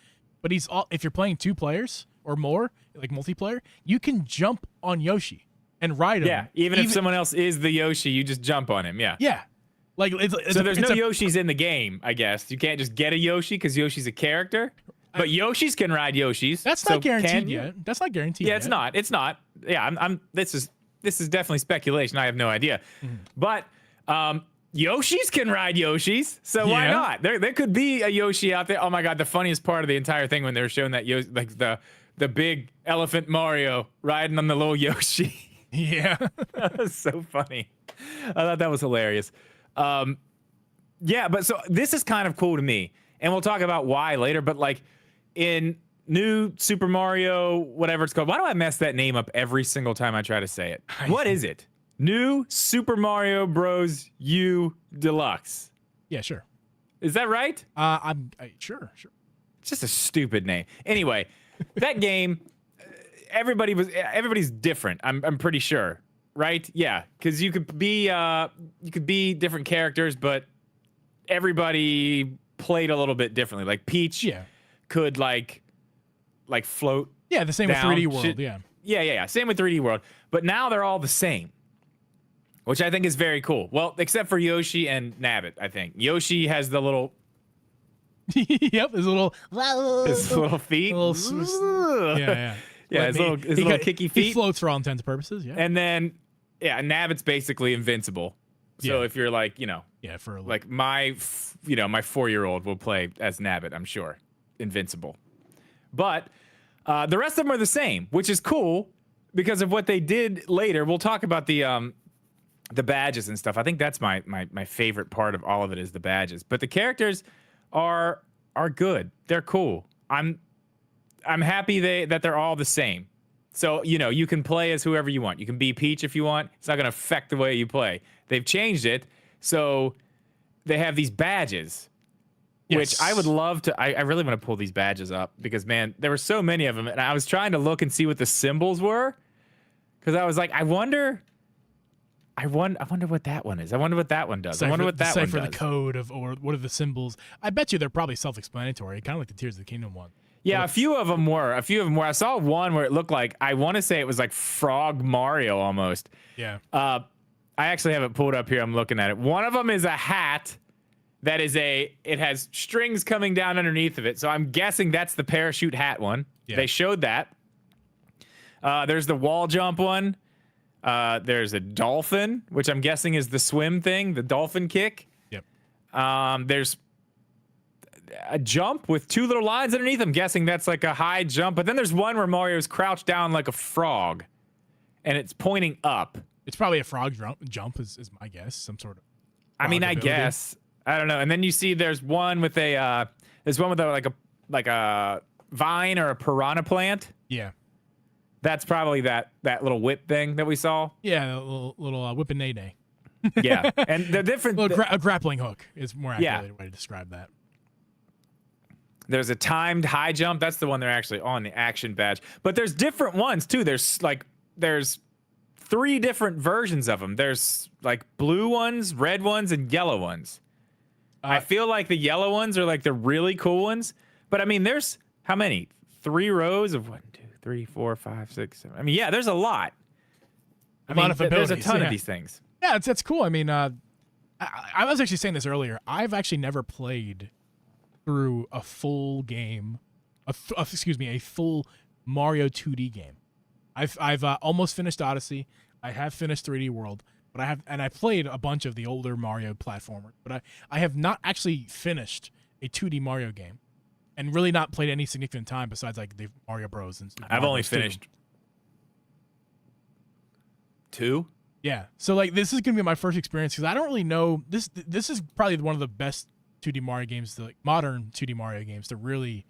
but if you're playing 2 players or more, like multiplayer, you can jump on Yoshi and ride him. Yeah, even if someone else is the Yoshi, you just jump on him. Yeah. Yeah. Like so there's no Yoshis in the game, I guess. You can't just get a Yoshi because Yoshi's a character. But Yoshis can ride Yoshis. That's not guaranteed yet. That's not guaranteed. Yeah, it's not. It's not. Yeah, this is definitely speculation. I have no idea. Mm-hmm. But Yoshis can ride Yoshis, so why not? There could be a Yoshi out there. Oh my god, the funniest part of the entire thing when they were showing that like the big elephant Mario riding on the little Yoshi. Yeah. That was so funny. I thought that was hilarious. Yeah, but so this is kind of cool to me, and we'll talk about why later, but like in new Super Mario, whatever it's called, why do I mess that name up every single time I try to say it? What is it? New Super Mario Bros. U Deluxe. Yeah, sure. Is that right? Sure. It's just a stupid name. Anyway, that game, everybody's different. I'm pretty sure. Right? Yeah, because you could be different characters, but everybody played a little bit differently. Like Peach could like float. Yeah, the same down. with 3D World. Yeah. Same with 3D World. But now they're all the same, which I think is very cool. Well, except for Yoshi and Nabbit, I think. Yoshi has the little. Yep, his little feet. Yeah. Yeah, his little kicky feet. He floats for all intents and purposes, yeah. And then, Nabbit's basically invincible. So if you're like, for like my 4-year-old will play as Nabbit, I'm sure, invincible. But the rest of them are the same, which is cool because of what they did later. We'll talk about the badges and stuff. I think that's my favorite part of all of it is the badges. But the characters are good. They're cool. I'm happy that they're all the same. So, you can play as whoever you want. You can be Peach if you want. It's not going to affect the way you play. They've changed it. So they have these badges, which I would love to. I really want to pull these badges up because, man, there were so many of them. And I was trying to look and see what the symbols were because I was like, I wonder what that one is. I wonder what that one does. I wonder what that one does. Decipher the code or what are the symbols. I bet you they're probably self-explanatory, kind of like the Tears of the Kingdom one. Yeah, a few of them were. I saw one where it looked like, I want to say it was like Frog Mario almost. Yeah. I actually have it pulled up here. I'm looking at it. One of them is a hat that is it has strings coming down underneath of it. So I'm guessing that's the parachute hat one. Yeah. They showed that. There's the wall jump one. There's a dolphin, which I'm guessing is the swim thing, the dolphin kick. Yep. There's a jump with 2 little lines underneath. I'm guessing that's like a high jump. But then there's one where Mario's crouched down like a frog, and it's pointing up. It's probably a frog jump is my guess. Some sort of. I mean, I guess. I don't know. And then you see there's one with a like a vine or a piranha plant. Yeah. That's probably that little whip thing that we saw. Yeah, a little whip and nay. Yeah, and the different a grappling hook is more accurate way to describe that. There's a timed high jump. That's the one they're actually on the action badge. But there's different ones too. There's 3 different versions of them. There's like blue ones, red ones, and yellow ones. I feel like the yellow ones are like the really cool ones. But I mean, there's how many? 3 rows of 1, 2, 3, 4, 5, 6, 7. I mean, yeah, there's a lot. There's a ton of these things. Yeah, that's cool. I mean, I was actually saying this earlier. I've actually never played through a full game, a full Mario 2D game. I've almost finished Odyssey. I have finished 3D World, but I played a bunch of the older Mario platformers, but I have not actually finished a 2D Mario game, and really not played any significant time besides like the Mario Bros. And I've only finished 2. Yeah. So like this is gonna be my first experience because I don't really know this. This is probably one of the best 2D Mario games, like modern 2D Mario games, to really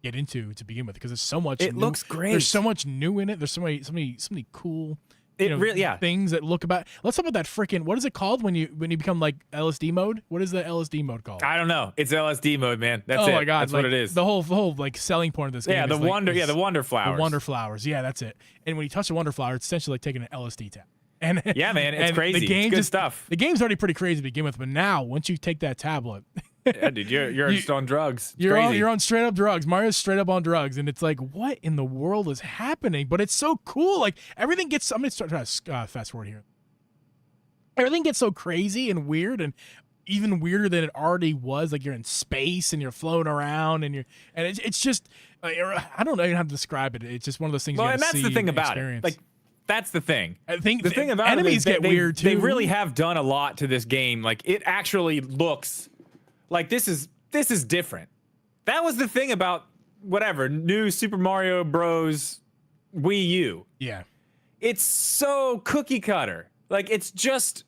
get into to begin with because there's so much. It looks great. There's so much new in it. There's so many cool. Things that look about. Let's talk about that freaking. What is it called when you become like LSD mode? What is the LSD mode called? I don't know. It's LSD mode, man. That's it. Oh my god, that's like, what it is. The whole like selling point of this game. Yeah, is the wonder flowers. The wonder flowers. Yeah, that's it. And when you touch the wonder flower, it's essentially like taking an LSD tab. And yeah, man, it's crazy. The game it's good stuff. The game's already pretty crazy to begin with, but now once you take that tablet, yeah, dude, you're just on drugs. It's you're on straight up drugs. Mario's straight up on drugs, and it's like, what in the world is happening? But it's so cool. Like everything gets. I'm gonna try to fast forward here. Everything gets so crazy and weird, and even weirder than it already was. Like you're in space and you're floating around, and it's just I don't know how to describe it. It's just one of those things. Well, you and that's see the thing and about experience. it. Like that's the thing. I think the thing about enemies get weird too. They really have done a lot to this game. Like it actually looks like this is different. That was the thing about whatever new Super Mario Bros. Wii U. Yeah, it's so cookie cutter. Like it's just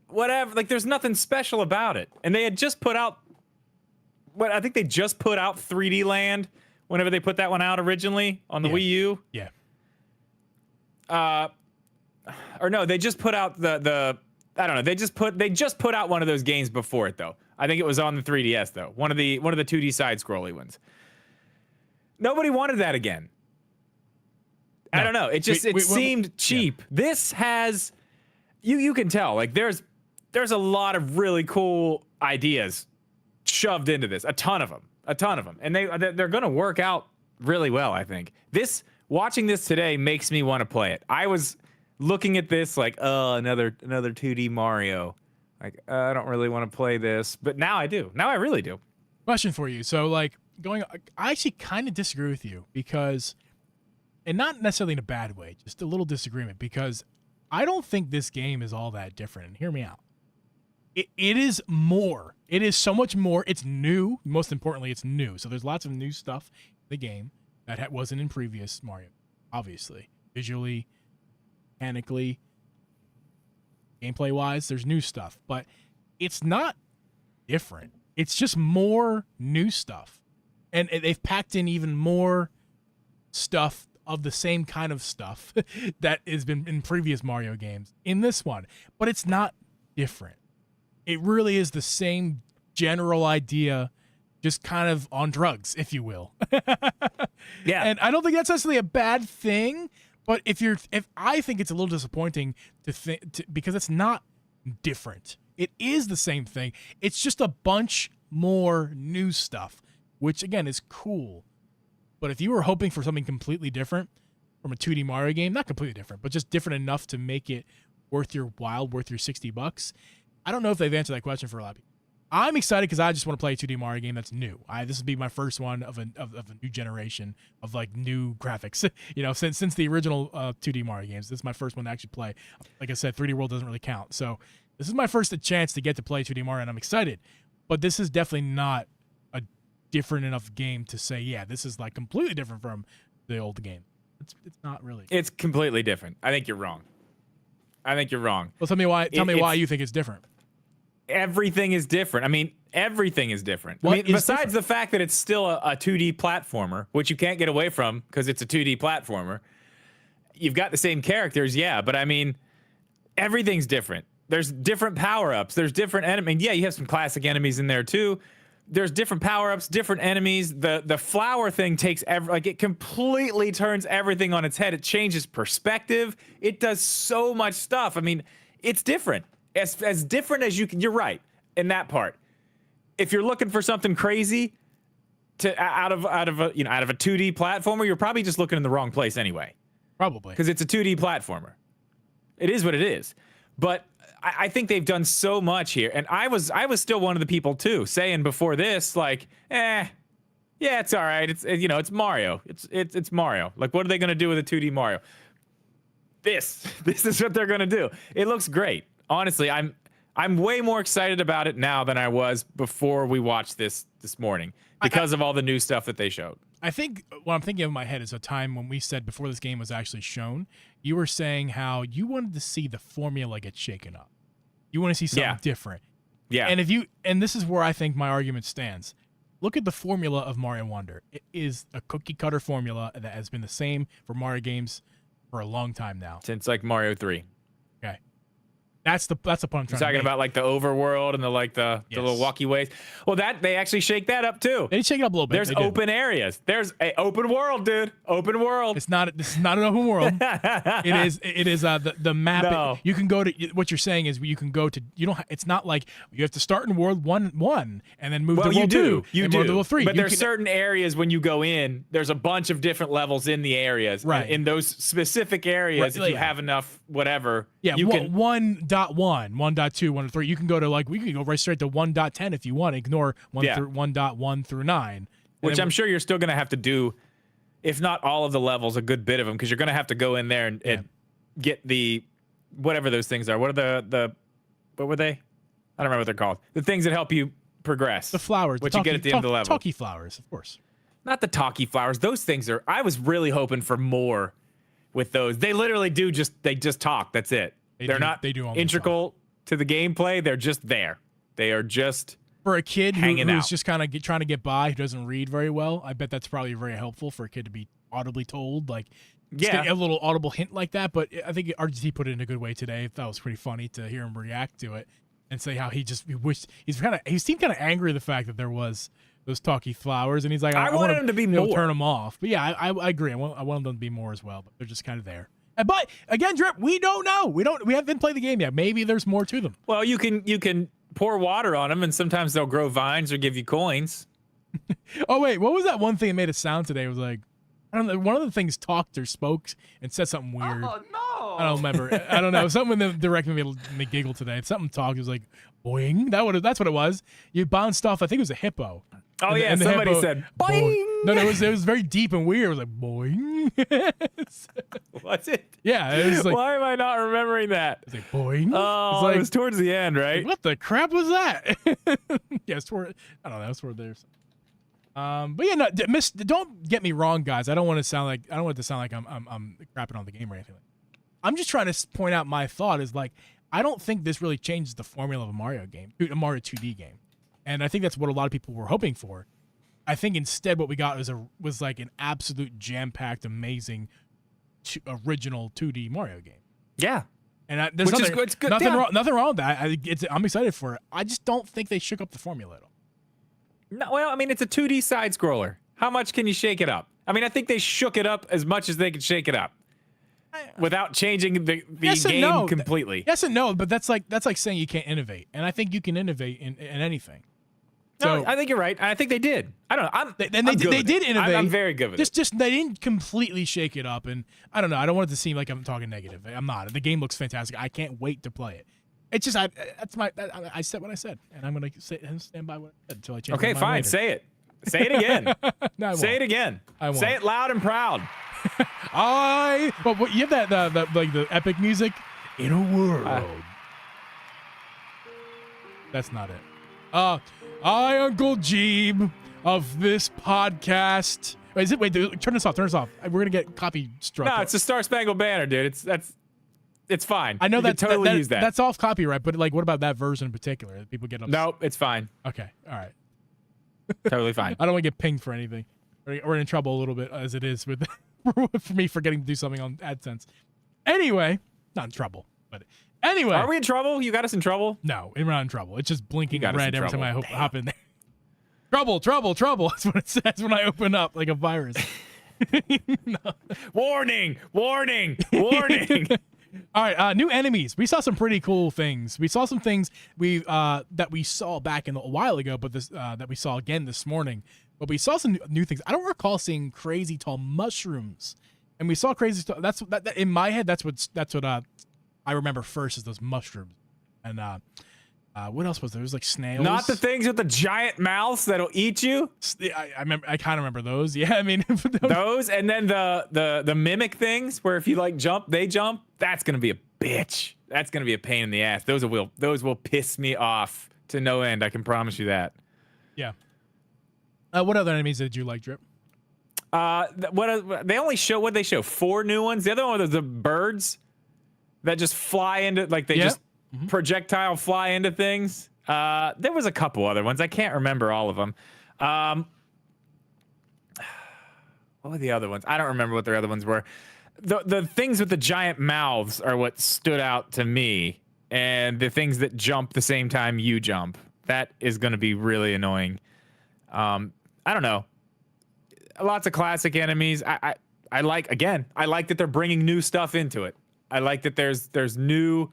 whatever. Like there's nothing special about it. And they had just put out I think they just put out 3D Land whenever they put that one out originally on the Wii U. Yeah. Or no, they just put out the I don't know. They just put out one of those games before it though. I think it was on the 3DS though. One of the 2D side scrolly ones. Nobody wanted that again. No. I don't know. It just seemed cheap. Yeah. This has you can tell like there's a lot of really cool ideas shoved into this. A ton of them. And they're going to work out really well, I think. Watching this today makes me want to play it. I was looking at this like, oh, another 2D Mario. Like, I don't really want to play this, but now I do. Now I really do. Question for you. So, like, I actually kind of disagree with you because, and not necessarily in a bad way, just a little disagreement because I don't think this game is all that different. And hear me out. It is more. It is so much more. It's new. Most importantly, it's new. So there's lots of new stuff in the game that wasn't in previous Mario, obviously. Visually, mechanically, gameplay-wise, there's new stuff. But it's not different. It's just more new stuff. And they've packed in even more stuff of the same kind of stuff that has been in previous Mario games in this one. But it's not different. It really is the same general idea, just kind of on drugs, if you will. Yeah. And I don't think that's necessarily a bad thing, but if I think it's a little disappointing because it's not different. It is the same thing. It's just a bunch more new stuff, which again is cool. But if you were hoping for something completely different from a 2D Mario game, not completely different, but just different enough to make it worth your while, worth your $60, I don't know if they've answered that question for a lot of people. I'm excited because I just want to play a 2D Mario game that's new. This would be my first one of a new generation of like new graphics. You know, since the original 2D Mario games, this is my first one to actually play. Like I said, 3D World doesn't really count. So this is my first chance to get to play 2D Mario, and I'm excited. But this is definitely not a different enough game to say, yeah, this is like completely different from the old game. It's not really. It's completely different. I think you're wrong. Well, tell me why you think it's different. Everything is different. I mean, everything is different. What I mean, besides the fact that it's still a 2D platformer, which you can't get away from because it's a 2D platformer. You've got the same characters, yeah, but I mean, everything's different. There's different power-ups. There's different enemies. Yeah, you have some classic enemies in there too. There's different power-ups, different enemies. The flower thing takes it completely turns everything on its head. It changes perspective. It does so much stuff. I mean, it's different. As different as you can. You're right in that part. If you're looking for something crazy out of a 2D platformer, you're probably just looking in the wrong place anyway. Probably because it's a 2D platformer. It is what it is. But I think they've done so much here, and I was still one of the people too saying before this like, yeah, it's all right. It's Mario. It's Mario. Like, what are they gonna do with a 2D Mario? This is what they're gonna do. It looks great. Honestly, I'm way more excited about it now than I was before we watched this morning because of all the new stuff that they showed. I think what I'm thinking of in my head is a time when we said before this game was actually shown, you were saying how you wanted to see the formula get shaken up. You want to see something different. Yeah. And this is where I think my argument stands. Look at the formula of Mario Wonder. It is a cookie cutter formula that has been the same for Mario games for a long time now. Since like Mario 3. Okay. That's the point I'm trying to talking make. about like the overworld and the little walkie ways. Well, that they actually shake that up too. They shake it up a little bit. There's open areas. There's a open world, dude. Open world. This is not an open world. It is the map. No. You can go to what you're saying is you can go to it's not like you have to start in world 1 and then move to world 2. You and do. World to world 3. But there's certain areas when you go in, there's a bunch of different levels in the areas. Right. In those specific areas, if you have enough whatever, you can 1.1, 1.2, 1.3. You can go to we can go right straight to 1.10 if you want. Ignore 1.1 through 9. Which I'm sure you're still going to have to do, if not all of the levels, a good bit of them, because you're going to have to go in there and get the whatever those things are. What are the what were they? I don't remember what they're called. The things that help you progress. The flowers. What you get at the end of the level. Talkie flowers, of course. Not the talkie flowers. Those things are. I was really hoping for more with those. They literally they just talk. That's it. They're not integral to the gameplay. They're just there. They are just for a kid who's just kind of trying to get by, who doesn't read very well. I bet that's probably very helpful for a kid to be audibly told, a little audible hint like that. But I think RGT put it in a good way today. That was pretty funny to hear him react to it and say how he wished he seemed kind of angry at the fact that there was those talkie flowers, and he's like, I wanted him to be more. Turn them off. But yeah, I agree. I want them to be more as well. But they're just kind of there. But again, Drip, we don't know. We haven't played the game yet. Maybe there's more to them. Well, you can pour water on them, and sometimes they'll grow vines or give you coins. Oh wait, what was that one thing that made a sound today? It was like, I don't know. One of the things talked or spoke and said something weird. Oh no! I don't remember. I don't know. Something that directly made me giggle today. Something talked. It was like boing. That's what it was. You bounced off. I think it was a hippo. Oh yeah, somebody said boing. No, it was very deep and weird. It was like boing. What's it? Yeah, it was like. Why am I not remembering that? It was like boing. Oh, it was towards the end, right? What the crap was that? Yeah, it's toward. I don't know. It's toward there. But yeah, no, don't get me wrong, guys. I don't want it to sound like I'm crapping on the game or anything. I'm just trying to point out my thought is I don't think this really changes the formula of a Mario game, a Mario 2D game. And I think that's what a lot of people were hoping for. I think instead what we got was like an absolute jam-packed, amazing, original 2D Mario game. Yeah, and there's nothing wrong with that. I'm excited for it. I just don't think they shook up the formula at all. No, well, I mean, it's a 2D side scroller. How much can you shake it up? I mean, I think they shook it up as much as they could shake it up without changing the game completely. Yes and no, but that's like saying you can't innovate, and I think you can innovate in anything. No, I think you're right. I think they did. I don't know. They did innovate. I'm very good with it. Just they didn't completely shake it up, and I don't know. I don't want it to seem like I'm talking negative. I'm not. The game looks fantastic. I can't wait to play it. It's just I said what I said, and I'm gonna stand by what I said until I change. Okay, my mind fine. later. Say it. Say it again. No, say it again. I won't. Say it loud and proud. But you have that like the epic music in a world. That's not it. I, Uncle Geeb of this podcast. Wait, turn this off. We're gonna get copy struck. No, it's the Star Spangled Banner, dude. It's fine. I know you totally use that. That's off copyright, but what about that version in particular? People get upset. Nope, it's fine. Okay, all right. Totally fine. I don't want to get pinged for anything. We're in trouble a little bit as it is with for me forgetting to do something on AdSense. Anyway, not in trouble, but anyway. Are we in trouble? You got us in trouble? No, we're not in trouble. It's just blinking red every time I hop in there. Trouble. That's what it says when I open up like a virus. No. Warning. All right, new enemies. We saw some pretty cool things. We saw some things that we saw back a while ago, but that we saw again this morning. But we saw some new things. I don't recall seeing crazy tall mushrooms, and we saw crazy. That in my head. That's what I remember first is those mushrooms. And what else was there? There was like snails. Not the things with the giant mouths that'll eat you. I remember. I kind of remember those. Yeah, I mean those, and then the mimic things where if you like jump, they jump. That's gonna be a bitch. That's gonna be a pain in the ass. Those will piss me off to no end. I can promise you that. Yeah. What other enemies did you like, Drip? They only show what they show 4 new ones. The other one was the birds that just fly into they just projectile fly into things. There was a couple other ones. I can't remember all of them. What were the other ones? I don't remember what the other ones were. The things with the giant mouths are what stood out to me, and the things that jump the same time you jump. That is going to be really annoying. I don't know. Lots of classic enemies. I like that they're bringing new stuff into it. I like that there's new,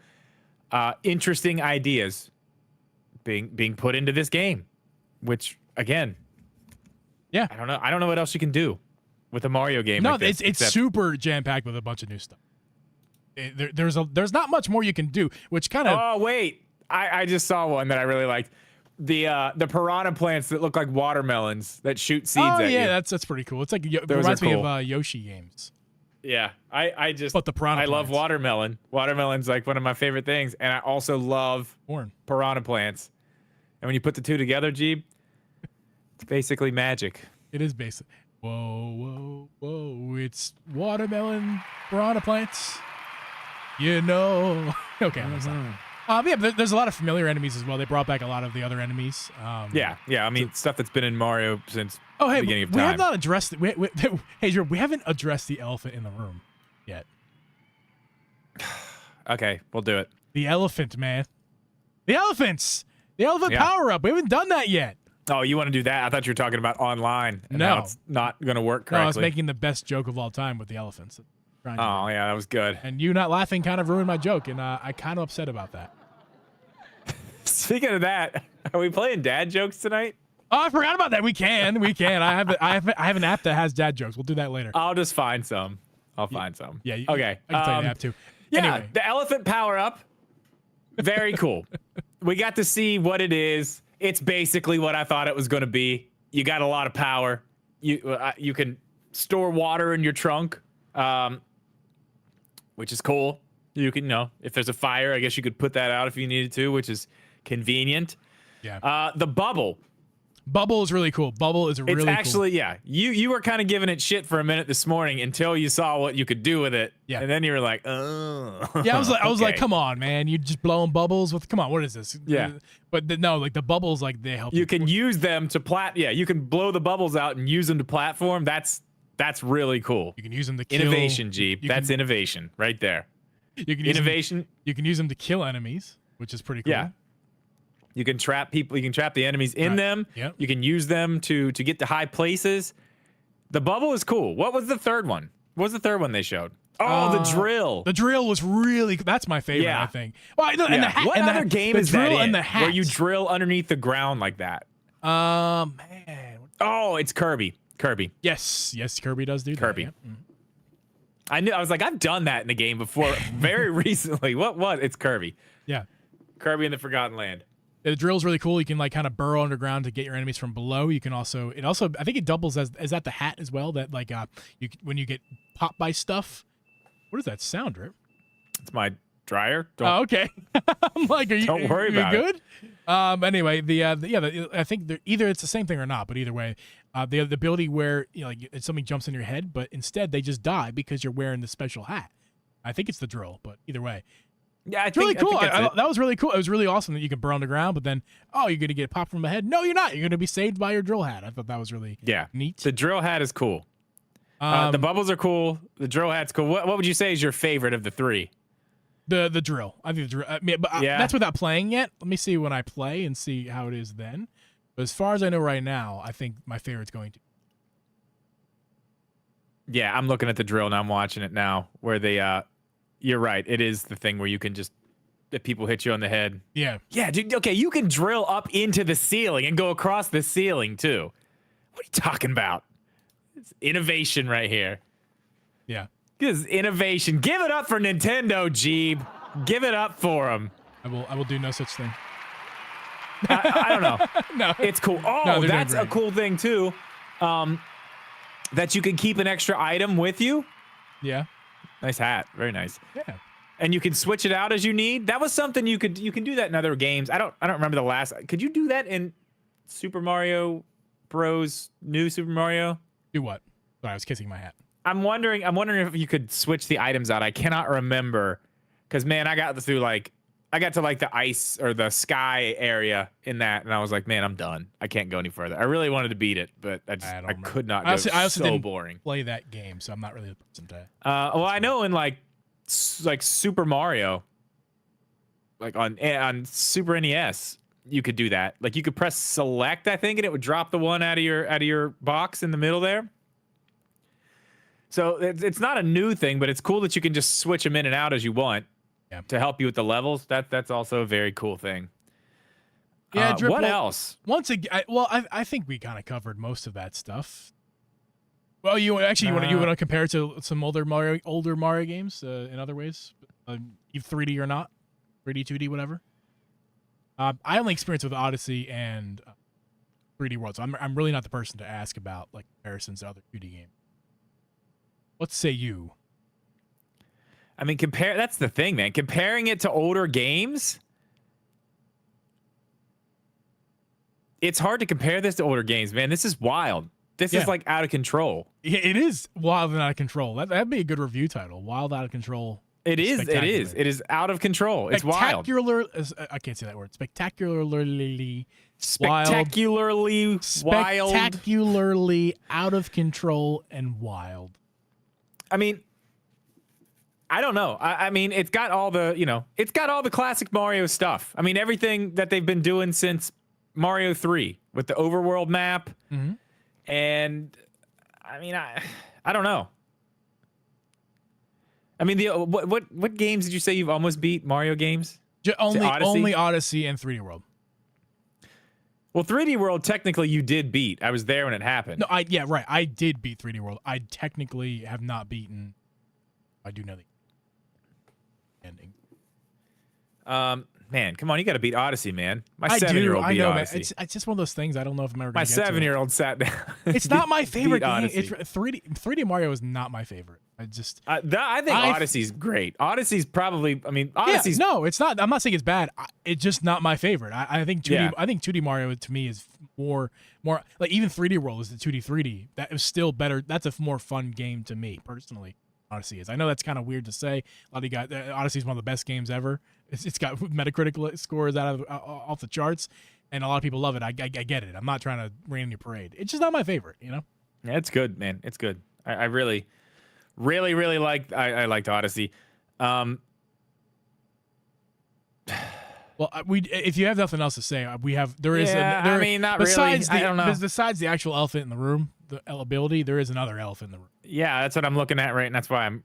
interesting ideas being put into this game, which again, yeah, I don't know what else you can do with a Mario game. No, like this, it's super jam packed with a bunch of new stuff. There's not much more you can do, which kind of. Oh wait, I just saw one that I really liked. The piranha plants that look like watermelons that shoot seeds at you. Yeah, that's pretty cool. It's like it reminds me of Yoshi games. Yeah, I just. But the piranha plants. love watermelon. Watermelon's like one of my favorite things, and I also love piranha plants. And when you put the two together, Geeb, it's basically magic. It is basic. Whoa, whoa, whoa! It's watermelon piranha plants. You know. Okay, I'm sorry. Yeah, but there's a lot of familiar enemies as well. They brought back a lot of the other enemies. Yeah. I mean, stuff that's been in Mario since the beginning of time. We have not addressed. Hey, Drew, we haven't addressed the elephant in the room yet. Okay, we'll do it. The elephant, man. The elephants. The elephant power up. We haven't done that yet. Oh, you want to do that? I thought you were talking about online. And no, how it's not going to work correctly. No, I was making the best joke of all time with the elephants. Oh, yeah, that was good. And you not laughing kind of ruined my joke, and I'm kind of upset about that. Speaking of that, are we playing dad jokes tonight? Oh, I forgot about that. We can. I have an app that has dad jokes. We'll do that later. I'll just find some. I'll find some. Yeah. Okay. I can tell you the app too. Yeah. Anyway. The elephant power up. Very cool. We got to see what it is. It's basically what I thought it was going to be. You got a lot of power. You can store water in your trunk, which is cool. You can, if there's a fire, I guess you could put that out if you needed to, which is convenient. Yeah. The bubble. Bubble is really cool. Bubble is really It's actually, cool. yeah. You were kind of giving it shit for a minute this morning until you saw what you could do with it. Yeah. And then you were like, oh. Yeah, I was like, come on, man. You just blowing bubbles with, come on, what is this? Yeah. But no, the bubbles, they help. You can use them to you can blow the bubbles out and use them to platform. That's really cool. You can use them to kill. Innovation, Geeb. That's innovation right there. You can innovation. You can use them to kill enemies, which is pretty cool. Yeah. You can trap people. You can trap the enemies in them. Yep. You can use them to get to high places. The bubble is cool. What was the third one? What was the third one they showed? Oh, the drill. The drill was really. That's my favorite. I think. Well, and the hat. What and other game is that in? Where you hat. drill underneath the ground like that? Man. Oh, it's Kirby. Yes, Kirby does do Kirby. that. Yep. I was like, I've done that in a game before, very recently. What was? It's Kirby. Yeah. Kirby in the Forgotten Land. The drill's really cool. You can kind of burrow underground to get your enemies from below. You can also I think it doubles as that the hat as well. That when you get popped by stuff. What does that sound, Rip? It's my dryer. Oh, okay. I'm like, don't worry about it. Anyway, I think either it's the same thing or not, but either way, the ability where something jumps in your head, but instead they just die because you're wearing the special hat. I think it's the drill, but either way. Yeah, it's really cool. That was really cool. It was really awesome that you could burn on the ground, but then, you're going to get popped from the head. No, you're not. You're going to be saved by your drill hat. I thought that was really neat. The drill hat is cool. The bubbles are cool. The drill hat's cool. What would you say is your favorite of the three? The drill. I think the drill. That's without playing yet. Let me see when I play and see how it is then. But as far as I know right now, I think my favorite's going to. Yeah, I'm looking at the drill and I'm watching it now where they you're right. It is the thing where you can if people hit you on the head. Yeah. Yeah, dude. Okay, you can drill up into the ceiling and go across the ceiling too. What are you talking about? It's innovation right here. Yeah. This is innovation. Give it up for Nintendo, Geeb. Give it up for them. I will do no such thing. I don't know. No. It's cool. Oh, no, that's a cool thing too. That you can keep an extra item with you. Yeah. Nice hat. Very nice. Yeah. And you can switch it out as you need. That was something you can do that in other games. I don't remember the last. Could you do that in Super Mario Bros. New Super Mario? Do what? Sorry, I was kissing my hat. I'm wondering if you could switch the items out. I cannot remember, because man, I got to like the ice or the sky area in that, and I was like, man, I'm done. I can't go any further. I really wanted to beat it, but I could not. I also didn't boring. Play that game, so I'm not really the person to. Well, I know in like Super Mario, like on Super NES, you could do that. Like you could press select, I think, and it would drop the one out of your box in the middle there. So it's not a new thing, but it's cool that you can just switch them in and out as you want to help you with the levels. That's also a very cool thing. Yeah. What else? Once again, I think we kind of covered most of that stuff. Well, you want to compare it to some older Mario games in other ways, 3D or not, 3D, 2D, whatever. I only experienced with Odyssey and 3D World, so I'm really not the person to ask about like comparisons to other 2D games. What say you? I mean, that's the thing, man. Comparing it to older games, it's hard to compare this to older games, man. This is wild. This is like out of control. It is wild and out of control. That'd be a good review title. Wild, out of control. It is. It is out of control. It's wild. I can't say that word. Spectacularly out of control and wild. I mean, I don't know. I mean, it's got all the classic Mario stuff. I mean, everything that they've been doing since Mario 3 with the overworld map. Mm-hmm. And I mean, I don't know. I mean, what games did you say you've almost beat? Mario games? Only Odyssey and 3D World. Well, 3D World technically you did beat. I was there when it happened. No, right. I did beat 3D World. I technically have not beaten. I do know the ending. Man, come on, you got to beat Odyssey, man. My 7-year-old beat Odyssey. Man. It's just one of those things. I don't know if I'm ever going to get to. My 7-year-old sat down. It's not my favorite game. It's 3D Mario is not my favorite. I think Odyssey's great. Odyssey's probably. I mean, Odyssey's. Yeah, no, it's not. I'm not saying it's bad. It's just not my favorite. I think 2D. Yeah. I think 2D Mario to me is more like even 3D World is the 2D 3D. That is still better. That's a more fun game to me personally. Odyssey is. I know that's kind of weird to say. A lot of you guys, Odyssey is one of the best games ever. It's got Metacritic scores off the charts, and a lot of people love it. I get it. I'm not trying to rain on your parade. It's just not my favorite, you know? Yeah, it's good, man. It's good. I really, really, really liked. I liked Odyssey. Well, if you have nothing else to say, there is. I mean, not really. I don't know. Besides the actual elephant in the room, the ability, there is another elephant in the room. Yeah, that's what I'm looking at right, and that's why I'm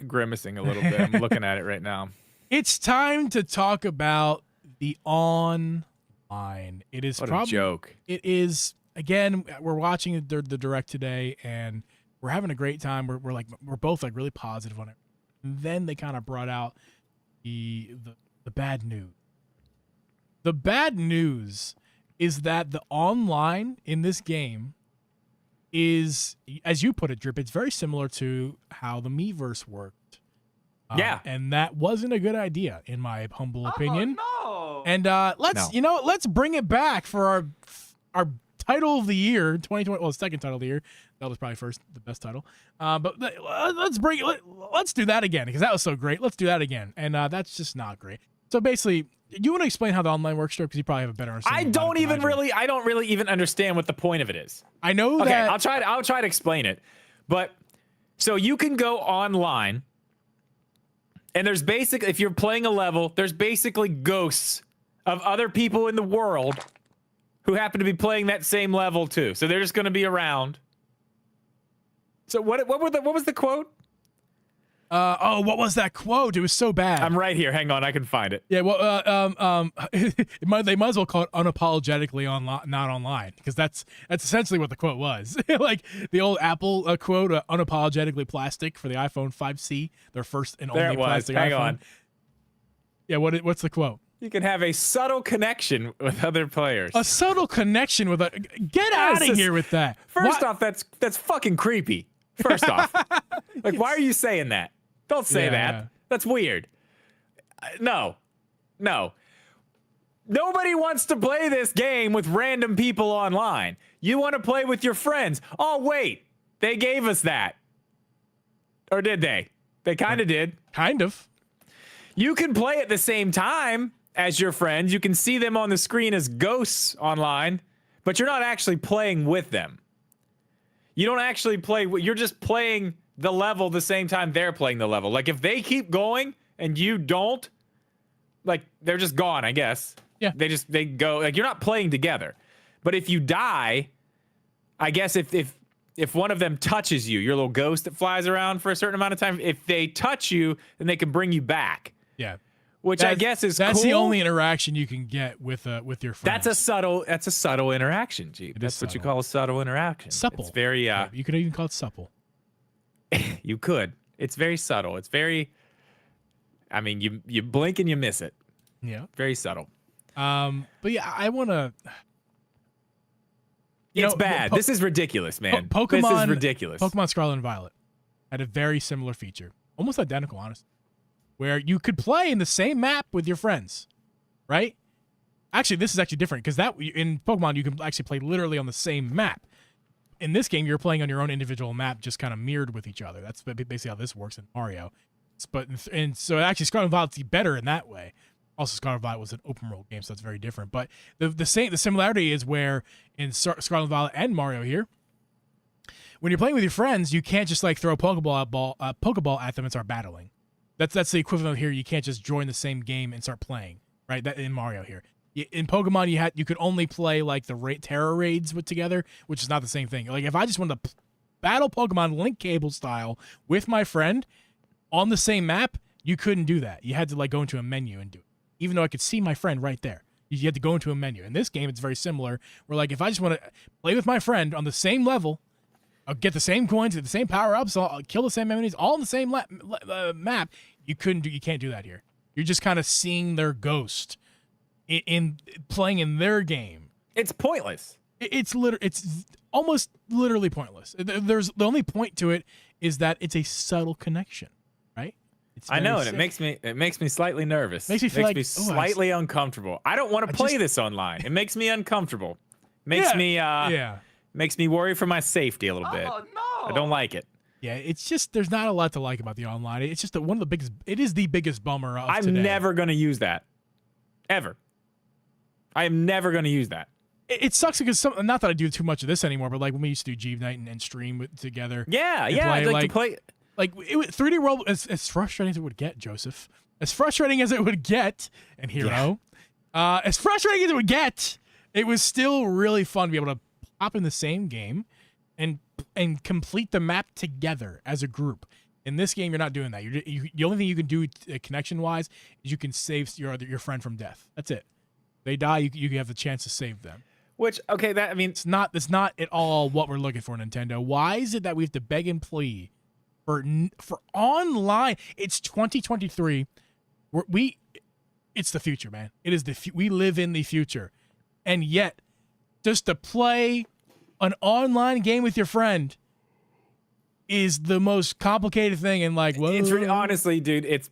grimacing a little bit. I'm looking at it right now. It's time to talk about the online. It is a joke. It is, again, we're watching the direct today, and we're having a great time. We're both like really positive on it. And then they kind of brought out the bad news. The bad news is that the online in this game is, as you put it, Drip, it's very similar to how the Miiverse worked. Yeah, and that wasn't a good idea, in my humble opinion. No. And let's bring it back for our title of the year, 2020. Well, second title of the year. That was probably the best title. But let's do that again because that was so great. Let's do that again, and that's just not great. So basically, you want to explain how the online works, Drip, because you probably have a better understanding. I don't really even understand what the point of it is. I know that. Okay, I'll try to explain it. But so you can go online. And there's basically, if you're playing a level, there's basically ghosts of other people in the world who happen to be playing that same level too. So they're just going to be around. So what was the quote? What was that quote? It was so bad. I'm right here. Hang on, I can find it. Yeah, well, they might as well call it unapologetically not online, because that's essentially what the quote was. Like the old Apple quote, unapologetically plastic for the iPhone 5C, their first and only plastic iPhone. Hang on. Yeah, what's the quote? You can have a subtle connection with other players. A subtle connection with get out of here with that. First off, that's fucking creepy. First off, like, why are you saying that? Don't say that. Yeah. That's weird. No. Nobody wants to play this game with random people online. You want to play with your friends. Oh, wait. They gave us that. Or did they? They kind of did. Kind of. You can play at the same time as your friends. You can see them on the screen as ghosts online, but you're not actually playing with them. You don't actually play. You're just playing the level the same time they're playing the level. Like if they keep going and you don't, like they're just gone, I guess. Yeah. They go, like you're not playing together. But if you die, I guess if one of them touches you, your little ghost that flies around for a certain amount of time, if they touch you, then they can bring you back. Yeah. Which I guess is that's cool. the only interaction you can get with your friends. That's a subtle interaction, Geeb. That's what you call a subtle interaction. Supple. It's very you could even call it supple. You could. It's very subtle. It's very, I mean, you blink and you miss it. Yeah. Very subtle. But yeah, I want to. It's bad. This is ridiculous, man. Pokemon. This is ridiculous. Pokemon Scarlet and Violet had a very similar feature, almost identical, honestly, where you could play in the same map with your friends, right? Actually, this is actually different because that in Pokemon you can actually play literally on the same map. In this game, you're playing on your own individual map, just kind of mirrored with each other. That's basically how this works in Mario. So actually, Scarlet and Violet's better in that way. Also, Scarlet and Violet was an open world game, so that's very different. But the similarity is where in Scarlet and Violet and Mario here, when you're playing with your friends, you can't just like throw a Pokeball at them and start battling. That's the equivalent of here. You can't just join the same game and start playing, right? That in Mario here. In Pokemon, you could only play like the Terra raids together, which is not the same thing. Like if I just wanted to battle Pokemon Link Cable style with my friend on the same map, you couldn't do that. You had to like go into a menu and do it. Even though I could see my friend right there, you had to go into a menu. In this game, it's very similar. Where like if I just want to play with my friend on the same level, I'll get the same coins, get the same power ups, I'll kill the same enemies, all on the same map. You can't do that here. You're just kind of seeing their ghost in playing in their game. It's pointless. It's almost literally pointless. There's the only point to it is that it's a subtle connection, right? I know, and it makes me slightly nervous. Makes me feel like slightly uncomfortable. I don't want to play this online. It makes me uncomfortable. Makes me worry for my safety a little bit. Oh, no. I don't like it. Yeah, it's just there's not a lot to like about the online. It's just one of the biggest. It is the biggest bummer of today. I'm never gonna use that, ever. I am never gonna use that. It sucks because not that I do too much of this anymore, but like when we used to do Geeb night and stream together. Yeah, I'd like to play. Like 3D World, as frustrating as it would get, Joseph. As frustrating as it would get, and Hero. Yeah. As frustrating as it would get, it was still really fun to be able to pop in the same game and complete the map together as a group. In this game, you're not doing that. The only thing you can do connection-wise is you can save your friend from death. That's it. They die, you have the chance to save them. Which, okay, that I mean, it's not at all what we're looking for, Nintendo. Why is it that we have to beg and plead for online? It's 2023. It's the future, man. It is we live in the future, and yet just to play an online game with your friend is the most complicated thing. And like, whoa, it's really, honestly, dude, it's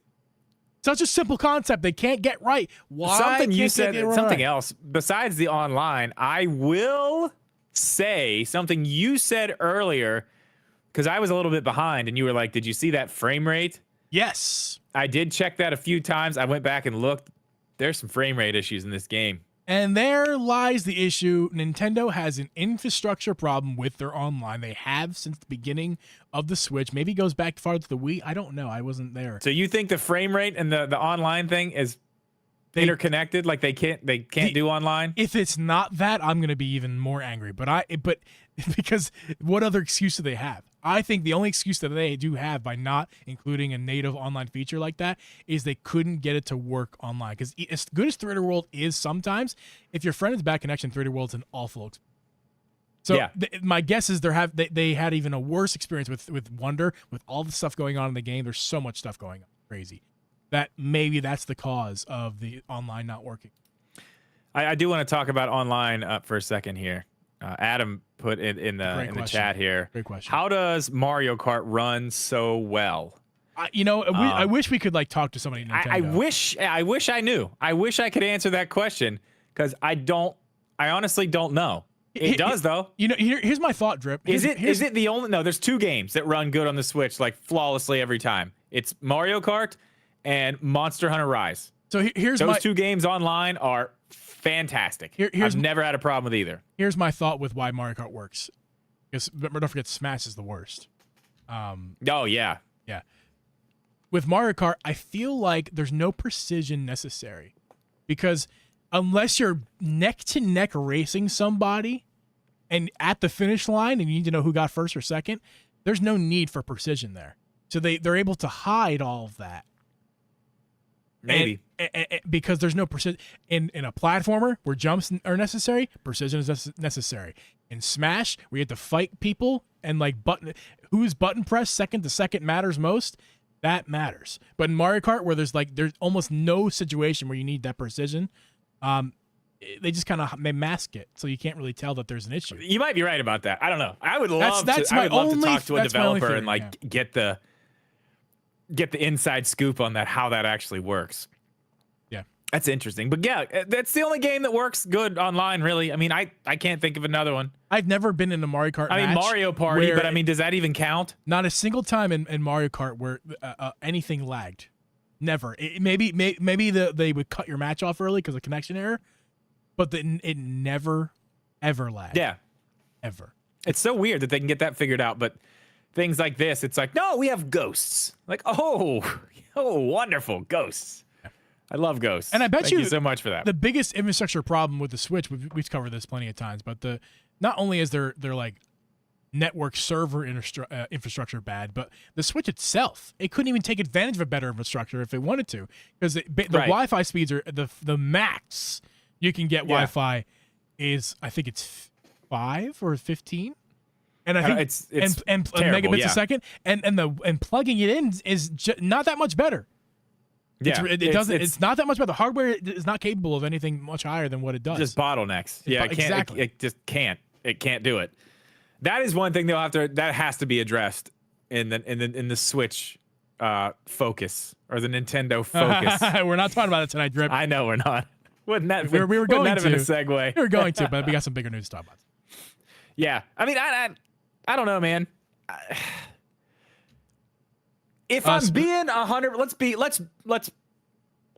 such a simple concept they can't get right. Why? Something you said, something else besides the online. I will say something you said earlier, because I was a little bit behind, and you were like, "Did you see that frame rate?" Yes, I did check that a few times. I went back and looked. There's some frame rate issues in this game. And there lies the issue. Nintendo has an infrastructure problem with their online. They have since the beginning of the Switch. Maybe it goes back far to the Wii. I don't know. I wasn't there. So you think the frame rate and the online thing is interconnected? Like they can't do online? If it's not that, I'm going to be even more angry. But because what other excuse do they have? I think the only excuse that they do have by not including a native online feature like that is they couldn't get it to work online. Because as good as 3D World is sometimes, if your friend is bad connection, 3D World's an awful experience. So yeah. My guess is they had even a worse experience with Wonder, with all the stuff going on in the game. There's so much stuff going on, crazy. That maybe that's the cause of the online not working. I do want to talk about online for a second here. Adam put it in the chat here. Great question. How does Mario Kart run so well? I wish we could like talk to somebody at Nintendo. I wish I knew. I wish I could answer that question because I honestly don't know. It does though. You know, here's my thought, Drip. Is it the only? No, there's 2 games that run good on the Switch like flawlessly every time. It's Mario Kart and Monster Hunter Rise. So here's those 2 games online are fantastic. I've never had a problem with either. Here's my thought with why Mario Kart works. Because don't forget, Smash is the worst. Oh yeah. Yeah. With Mario Kart, I feel like there's no precision necessary because unless you're neck to neck racing somebody and at the finish line and you need to know who got first or second, there's no need for precision there. So they're able to hide all of that. Maybe. And because there's no precision in a platformer where jumps are necessary, precision is necessary. In Smash, where you have to fight people and like whose button press second to second matters most, that matters. But in Mario Kart, where there's almost no situation where you need that precision, they just kind of mask it, so you can't really tell that there's an issue. You might be right about that. I don't know. I would love to talk to a developer and get the inside scoop on that, how that actually works. Yeah, that's interesting. But yeah, that's the only game that works good online, really. I mean, I can't think of another one. I've never been in a Mario Kart. I mean, Mario Party, but I mean, does that even count? Not a single time in Mario Kart where anything lagged. Never. Maybe they would cut your match off early because of connection error, but it never, ever lagged. Yeah, ever. It's so weird that they can get that figured out, but things like this, it's like, no, we have ghosts. Like, oh, wonderful ghosts. I love ghosts. And I bet Thank you so much for that. The biggest infrastructure problem with the Switch, we've covered this plenty of times, but not only is their like network server infrastructure bad, but the Switch itself, it couldn't even take advantage of a better infrastructure if it wanted to, because the Wi-Fi speeds are the max you can get. Wi-Fi is, I think it's 5 or 15. And I think it's and terrible, megabits a second, and plugging it in is not that much better. Yeah, it's not that much better. The hardware is not capable of anything much higher than what it does. Just bottlenecks. Yeah, exactly. It just can't. It can't do it. That is one thing that has to be addressed in the Switch focus, or the Nintendo focus. We're not talking about it tonight, Drip. I know we're not. Wouldn't that we were going have to been a segue? We were going to, but we got some bigger news to talk about. Yeah, I mean, I don't know, man. If I'm being 100, let's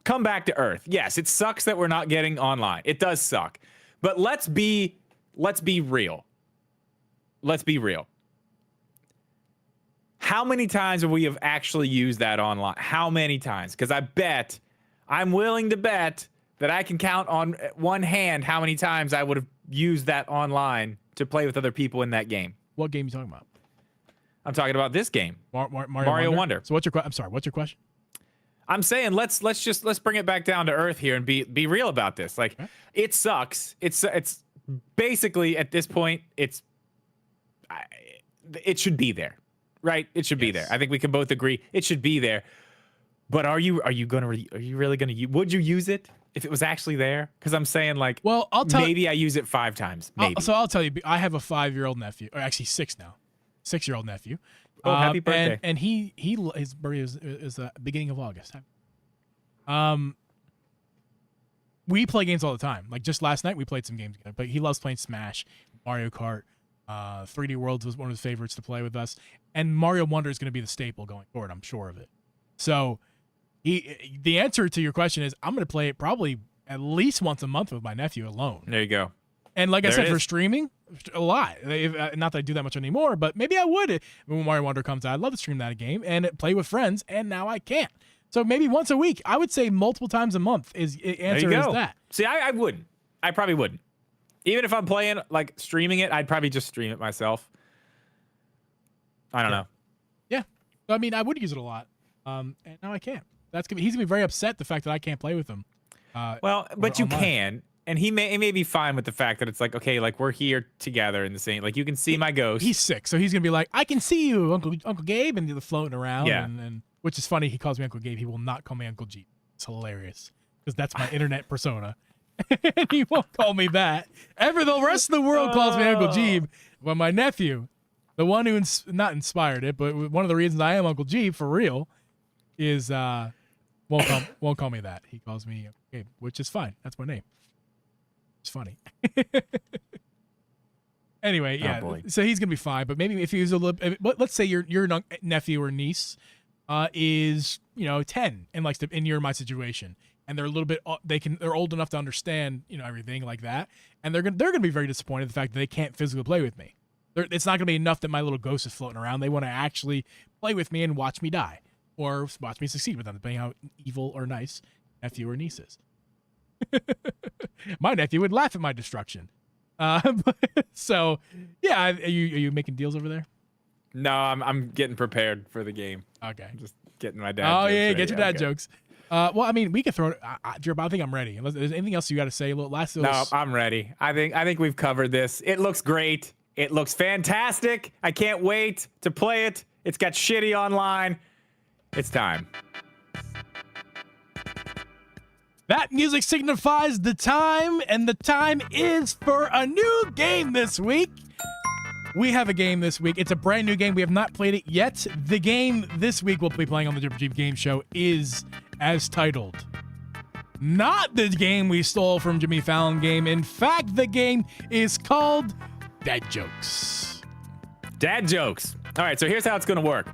come back to earth. Yes, it sucks that we're not getting online. It does suck, but let's be real. Let's be real. How many times have we actually used that online? How many times? Because I'm willing to bet that I can count on one hand how many times I would have used that online to play with other people in that game. What game are you talking about? I'm talking about this game, Mario Wonder. So what's your question? I'm saying let's bring it back down to earth here and be real about this. Like, okay. It sucks. It's basically at this point it should be there, right? It should be there. I think we can both agree it should be there. But are you really gonna would you use it if it was actually there? Because I'm saying, like, well, maybe I use it 5 times. Maybe. So I'll tell you, I have a 5-year-old nephew, or actually 6 now. 6-year-old nephew. Oh, happy birthday! And his birthday is the beginning of August. We play games all the time. Like, just last night we played some games together. But he loves playing Smash, Mario Kart. 3D Worlds was one of his favorites to play with us, and Mario Wonder is going to be the staple going forward. I'm sure of it. So, the answer to your question is, I'm going to play it probably at least once a month with my nephew alone. There you go. And like I said, for streaming, a lot. Not that I do that much anymore, but maybe I would when Mario Wonder comes out. I'd love to stream that game and play with friends, and now I can't. So maybe once a week. I would say multiple times a month is that. See, I wouldn't. I probably wouldn't. Even if I'm playing, like, streaming it, I'd probably just stream it myself. I don't know. Yeah. I mean, I would use it a lot. And now I can't. He's gonna be very upset the fact that I can't play with him. But you can. And he may be fine with the fact that it's like, okay, like, we're here together in the same, like, you can see my ghost. He's 6, so he's gonna be like, I can see you, Uncle Gabe, and he's floating around. Yeah. And which is funny. He calls me Uncle Gabe. He will not call me Uncle Geeb. It's hilarious because that's my internet persona. And he won't call me that. The rest of the world calls me Uncle Geeb, but my nephew, the one who not inspired it, but one of the reasons I am Uncle Geeb for real, is won't call me that. He calls me Uncle Gabe, which is fine. That's my name. It's funny. Anyway, yeah. So he's gonna be fine. But maybe if he was a little, let's say your nephew or niece is 10 and likes to in your my situation, and they're a little bit they're old enough to understand everything like that, and they're gonna be very disappointed in the fact that they can't physically play with me. It's not gonna be enough that my little ghost is floating around. They want to actually play with me and watch me die, or watch me succeed with them, depending how evil or nice nephew or niece is. My nephew would laugh at my destruction. So yeah, are you making deals over there? No, I'm getting prepared for the game. Okay, I'm just getting my dad. Oh jokes yeah, ready. get your dad jokes. Well, I mean, we could throw it. Drip, I think I'm ready. Unless there's anything else you got to say. No, I'm ready. I think we've covered this. It looks great. It looks fantastic. I can't wait to play it. It's got shitty online. It's time. That music signifies the time, and the time is for a new game this week. We have a game this week. It's a brand new game. We have not played it yet. The game this week we'll be playing on the Geeb Game Show is as titled. Not the game we stole from Jimmy Fallon game. In fact, the game is called Dad Jokes. Dad Jokes. All right, so here's how it's going to work.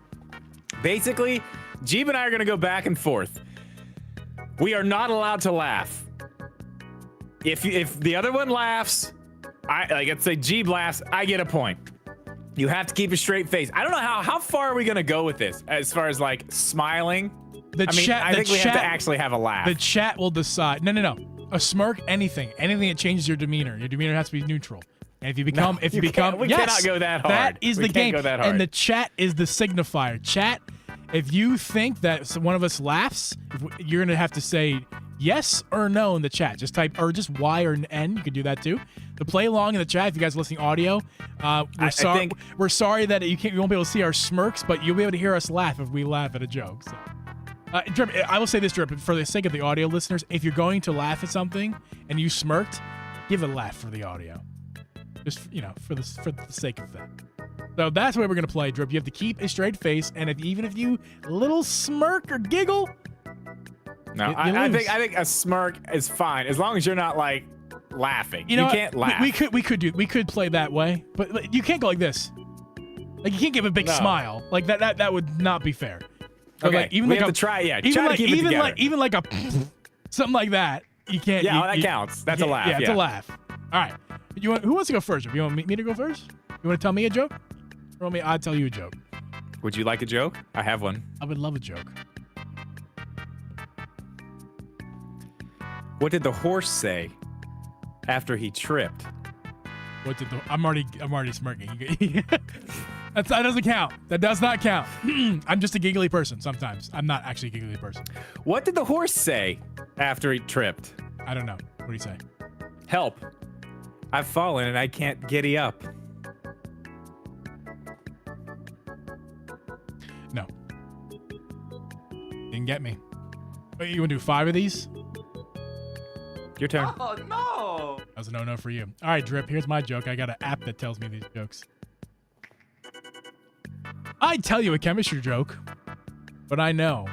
Basically, Geeb and I are going to go back and forth. We are not allowed to laugh. If the other one laughs, let's say Geeb laughs, I get a point. You have to keep a straight face. I don't know how far are we gonna go with this as far as like smiling. I think we have to actually have a laugh. The chat will decide. No. A smirk, anything that changes your demeanor. Your demeanor has to be neutral. And if you become, we cannot go that hard. That is the game. Go that hard. And the chat is the signifier. Chat. If you think that one of us laughs, you're gonna have to say yes or no in the chat. Just type or just Y or N. You can do that too. To play along in the chat, if you guys are listening audio, we're sorry that you won't be able to see our smirks, but you'll be able to hear us laugh if we laugh at a joke. So. Drip, I will say this, Drip, for the sake of the audio listeners, if you're going to laugh at something and you smirked, give a laugh for the audio. Just for the sake of that. So that's what we're gonna play, Drip. You have to keep a straight face, and even if you little smirk or giggle, no, I think a smirk is fine as long as you're not like laughing. You can't laugh. We could play that way, but you can't go like this. Like you can't give a big smile like that. That would not be fair. So okay, like, even we like have to try. Yeah, try to keep it together. Even like a something like that. You can't. Yeah, that counts. That's a laugh. Yeah, it's a laugh. All right. Who wants to go first? You want me to go first? You want to tell me a joke? Or want me? I'll tell you a joke. Would you like a joke? I have one. I would love a joke. What did the horse say after he tripped? I'm already smirking. That doesn't count. That does not count. I'm just a giggly person sometimes. I'm not actually a giggly person. What did the horse say after he tripped? I don't know. What do you say? Help. I've fallen and I can't giddy up. No. Didn't get me. Wait, you want to do 5 of these? Your turn. Oh, no. That was a no-no for you. All right, Drip, here's my joke. I got an app that tells me these jokes. I'd tell you a chemistry joke, but I know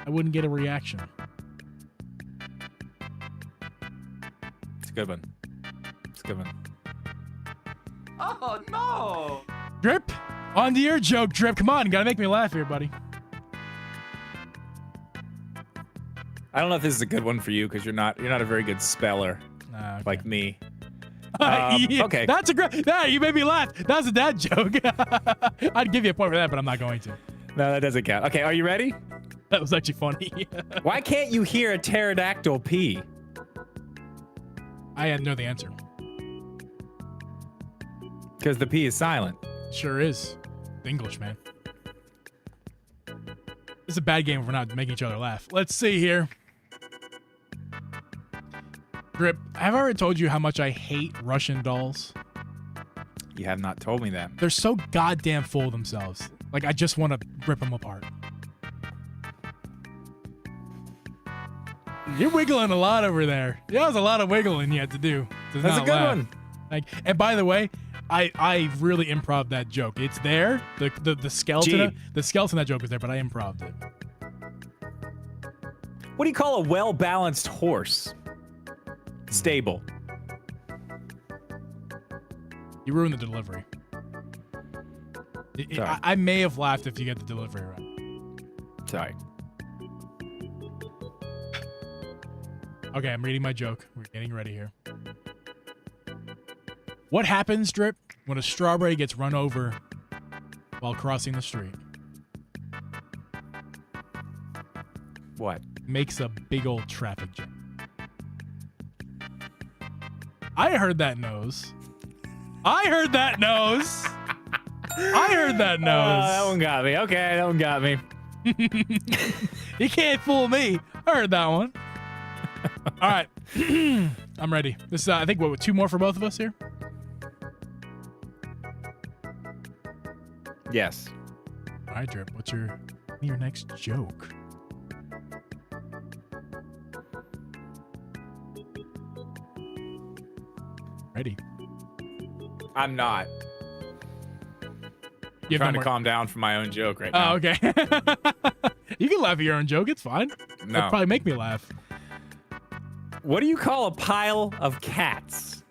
I wouldn't get a reaction. It's a good one. It's a good one. Oh, no. Drip, on to your joke, Drip. Come on, you gotta make me laugh here, buddy. I don't know if this is a good one for you because you're not a very good speller like me. Yeah, okay. That's a great. You made me laugh. That was a dad joke. I'd give you a point for that, but I'm not going to. No, that doesn't count. Okay, are you ready? That was actually funny. Why can't you hear a pterodactyl pee? I know the answer. Because the P is silent. Sure is. English, man. It's a bad game if we're not making each other laugh. Let's see here. Drip, have I already told you how much I hate Russian dolls? You have not told me that. They're so goddamn full of themselves. Like, I just want to rip them apart. You're wiggling a lot over there. That was a lot of wiggling you had to do. That's a good one. Like, and by the way, I really improv that joke. It's there. The skeleton. The skeleton of that joke was there, but I improved it. What do you call a well-balanced horse? Stable. You ruined the delivery. Sorry. I may have laughed if you get the delivery right. Sorry. Okay, I'm reading my joke. We're getting ready here. What happens, Drip, when a strawberry gets run over while crossing the street? What? Makes a big old traffic jam. I heard that nose. I heard that nose. I heard that nose. That one got me. Okay, that one got me. You can't fool me. I heard that one. All right. I'm ready. This is, I think, what, 2 more for both of us here? Yes. All right, Drip. What's your next joke? Ready. I'm not. You Trying to calm down from my own joke right Oh, now. okay. You can laugh at your own joke. It's fine. No. It'll probably make me laugh. What do you call a pile of cats?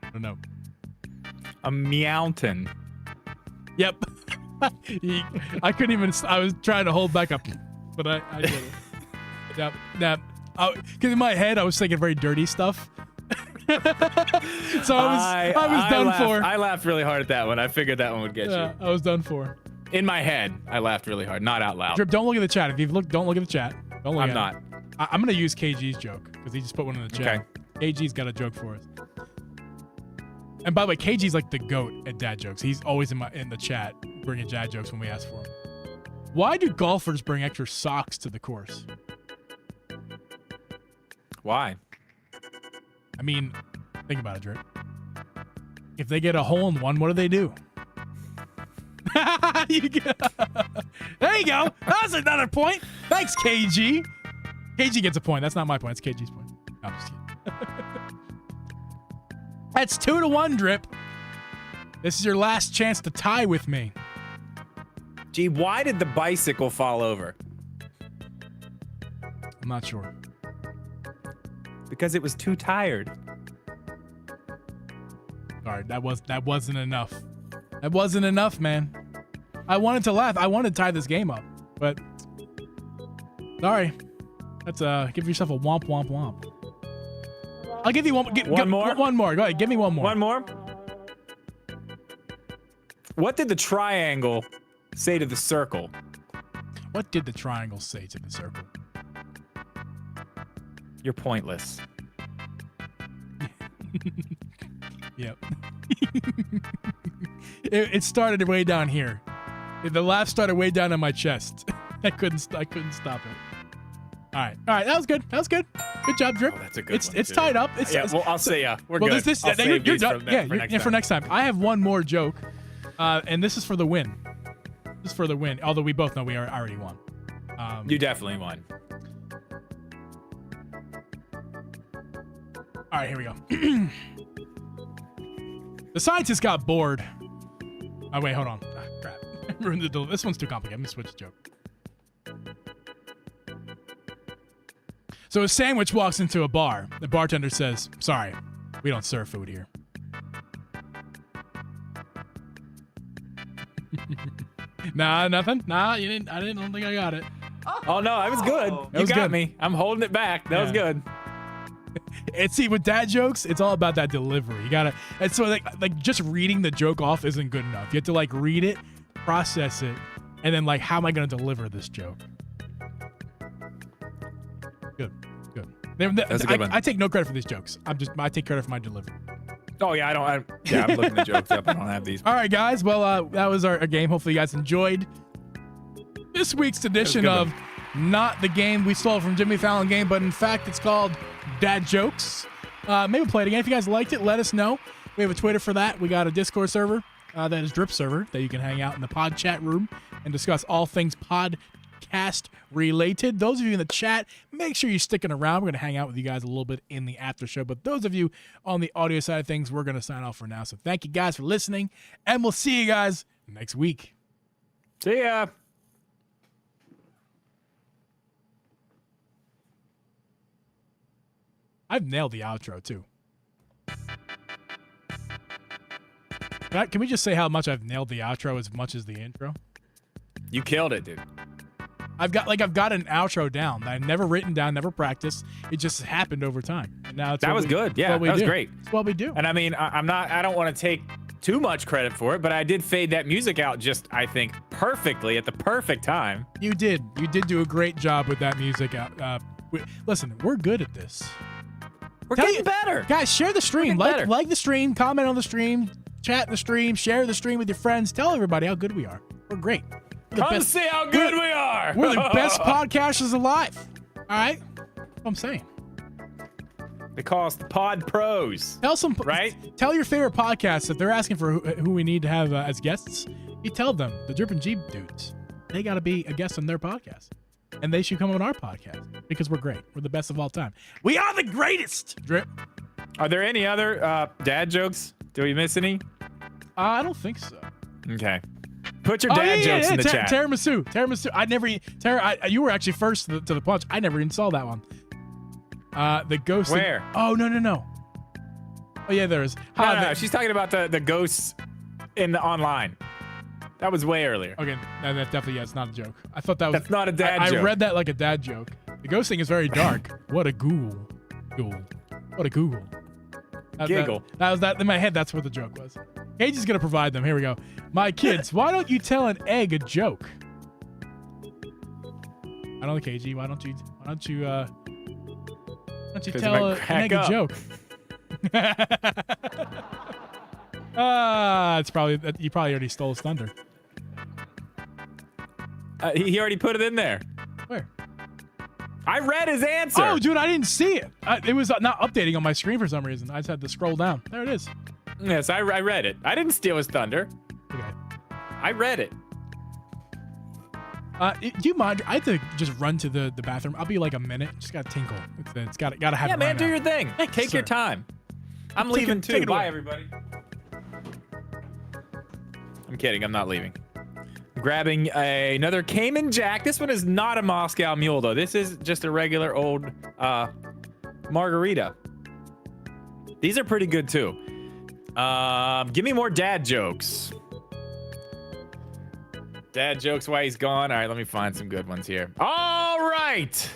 I don't know. A meowton. Yep. I couldn't even. I was trying to hold back up, but I did it. Yep. Yep. Because in my head, I was thinking very dirty stuff. So I was done for. I laughed really hard at that one. I figured that one would get you. I was done for. In my head, I laughed really hard, not out loud. Drip, don't look at the chat. If you've looked, don't look at the chat. Don't look I'm at not. it. I'm gonna use KG's joke because he just put one in the chat. Okay. KG's got a joke for us. And by the way, KG's like the GOAT at dad jokes. He's always in the chat bringing dad jokes when we ask for him. Why do golfers bring extra socks to the course? Why? I mean, think about it, Drip. If they get a hole in one, what do? There you go. That's another point. Thanks, KG. KG gets a point. That's not my point. It's KG's point. No, I'm just kidding. That's 2-1, Drip. This is your last chance to tie with me. Gee, why did the bicycle fall over? I'm not sure. Because it was too tired. Sorry, that wasn't enough. That wasn't enough, man. I wanted to laugh. I wanted to tie this game up, but sorry. Let's give yourself a womp womp womp. I'll give you one more. One more. Go ahead. Give me one more. One more? What did the triangle say to the circle? What did the triangle say to the circle? You're pointless. Yep. It started way down here. The laugh started way down in my chest. I couldn't stop it. All right. That was good. Good job, Drip. Oh, that's a good one. It's tied up. Well, I'll say we're well, good. I'll save you're these done. For next time. I have one more joke, and this is for the win. Although we both know we already won. You definitely won. All right, here we go. The scientist got bored. Oh, wait, hold on. Crap. This one's too complicated. Let me switch the joke. So a sandwich walks into a bar. The bartender says, "Sorry, we don't serve food here." Nah, nothing. Nah, you didn't. I don't think I got it. Oh no, I was good. You got me. I'm holding it back. That was good. And see, with dad jokes, it's all about that delivery. You gotta, and so like just reading the joke off isn't good enough. You have to like read it, process it, and then like, how am I gonna deliver this joke? Good. That's a good one. I take no credit for these jokes. I take credit for my delivery. Oh yeah, I'm looking the jokes up. I don't have these. All right, guys. Well, that was our game. Hopefully, you guys enjoyed this week's edition of not the game we stole from Jimmy Fallon game, but in fact, it's called Dad Jokes. Maybe play it again. If you guys liked it, let us know. We have a Twitter for that. We got a Discord server that is Drip server that you can hang out in the pod chat room and discuss all things podcast related. Those of you in the chat, make sure you're sticking around. We're going to hang out with you guys a little bit in the after show. But those of you on the audio side of things, we're going to sign off for now. So thank you guys for listening, and we'll see you guys next week. See ya. I've nailed the outro too. Can we just say how much I've nailed the outro as much as the intro? You killed it, dude. I've got an outro down that I never written down, never practiced. It just happened over time. And now that was good. Yeah, that was great. It's what we do. And I mean, I don't want to take too much credit for it, but I did fade that music out just, I think, perfectly at the perfect time. You did do a great job with that music out. Listen, we're good at this. We're getting better. Guys, share the stream. Like the stream, comment on the stream, chat the stream, share the stream with your friends. Tell everybody how good we are. We're great. Come see how good we are. We're the best podcasters alive. All right? That's what I'm saying. They call us the Pod Pros. Tell your favorite podcasts if they're asking for who we need to have as guests. You tell them, the Drip and Geeb dudes, they got to be a guest on their podcast. And they should come on our podcast because we're great. We're the best of all time. We are the greatest, Drip. Are there any other dad jokes? Do we miss any? I don't think so. Okay. Put your dad jokes in the chat. Tiramisu. You were actually first to the punch. I never even saw that one. The ghost. Where? Oh, no. Oh, yeah, there is. No, she's talking about the ghosts in the online. That was way earlier. Okay, that definitely, yeah, it's not a joke. I thought that was. That's not a dad joke. I read that like a dad joke. The ghost thing is very dark. What a ghoul. What a Google. Giggle. That was that in my head. That's what the joke was. Cage is gonna provide them. Here we go. My kids, why don't you tell an egg a joke? I don't know, KG. Why don't you tell an egg a joke? It's probably you probably already stole his thunder. He already put it in there. Where? I read his answer. Oh, dude, I didn't see it. It was not updating on my screen for some reason. I just had to scroll down. There it is. Yes, I read it. I didn't steal his thunder. Okay. I read it. Do you mind? I have to just run to the bathroom. I'll be like a minute. Just gotta tinkle. It's gotta have. Yeah, it man, right do now. your thing. Take your time. I'm leaving too. Bye, everybody. I'm kidding. I'm not leaving. I'm grabbing another Cayman Jack. This one is not a Moscow Mule, though. This is just a regular old margarita. These are pretty good, too. Give me more dad jokes. Dad jokes while he's gone. All right, let me find some good ones here. All right.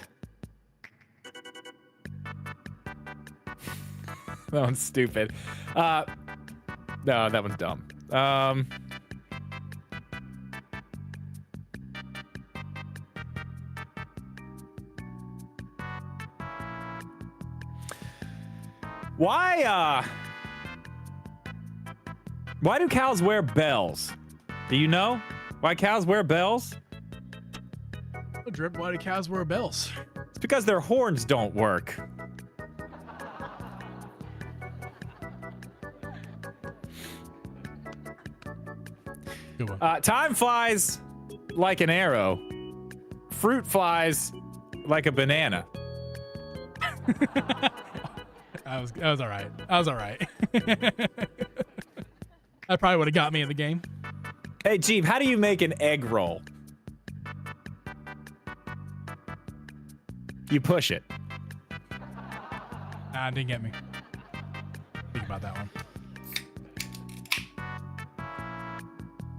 That one's stupid. No, that one's dumb. Why do cows wear bells? Do you know why cows wear bells? Oh, Drip, why do cows wear bells? It's because their horns don't work. Good one. Time flies like an arrow. Fruit flies like a banana. That was all right. That was all right. That probably would have got me in the game. Hey, Geeb, how do you make an egg roll? You push it. Nah, it didn't get me. Think about that one.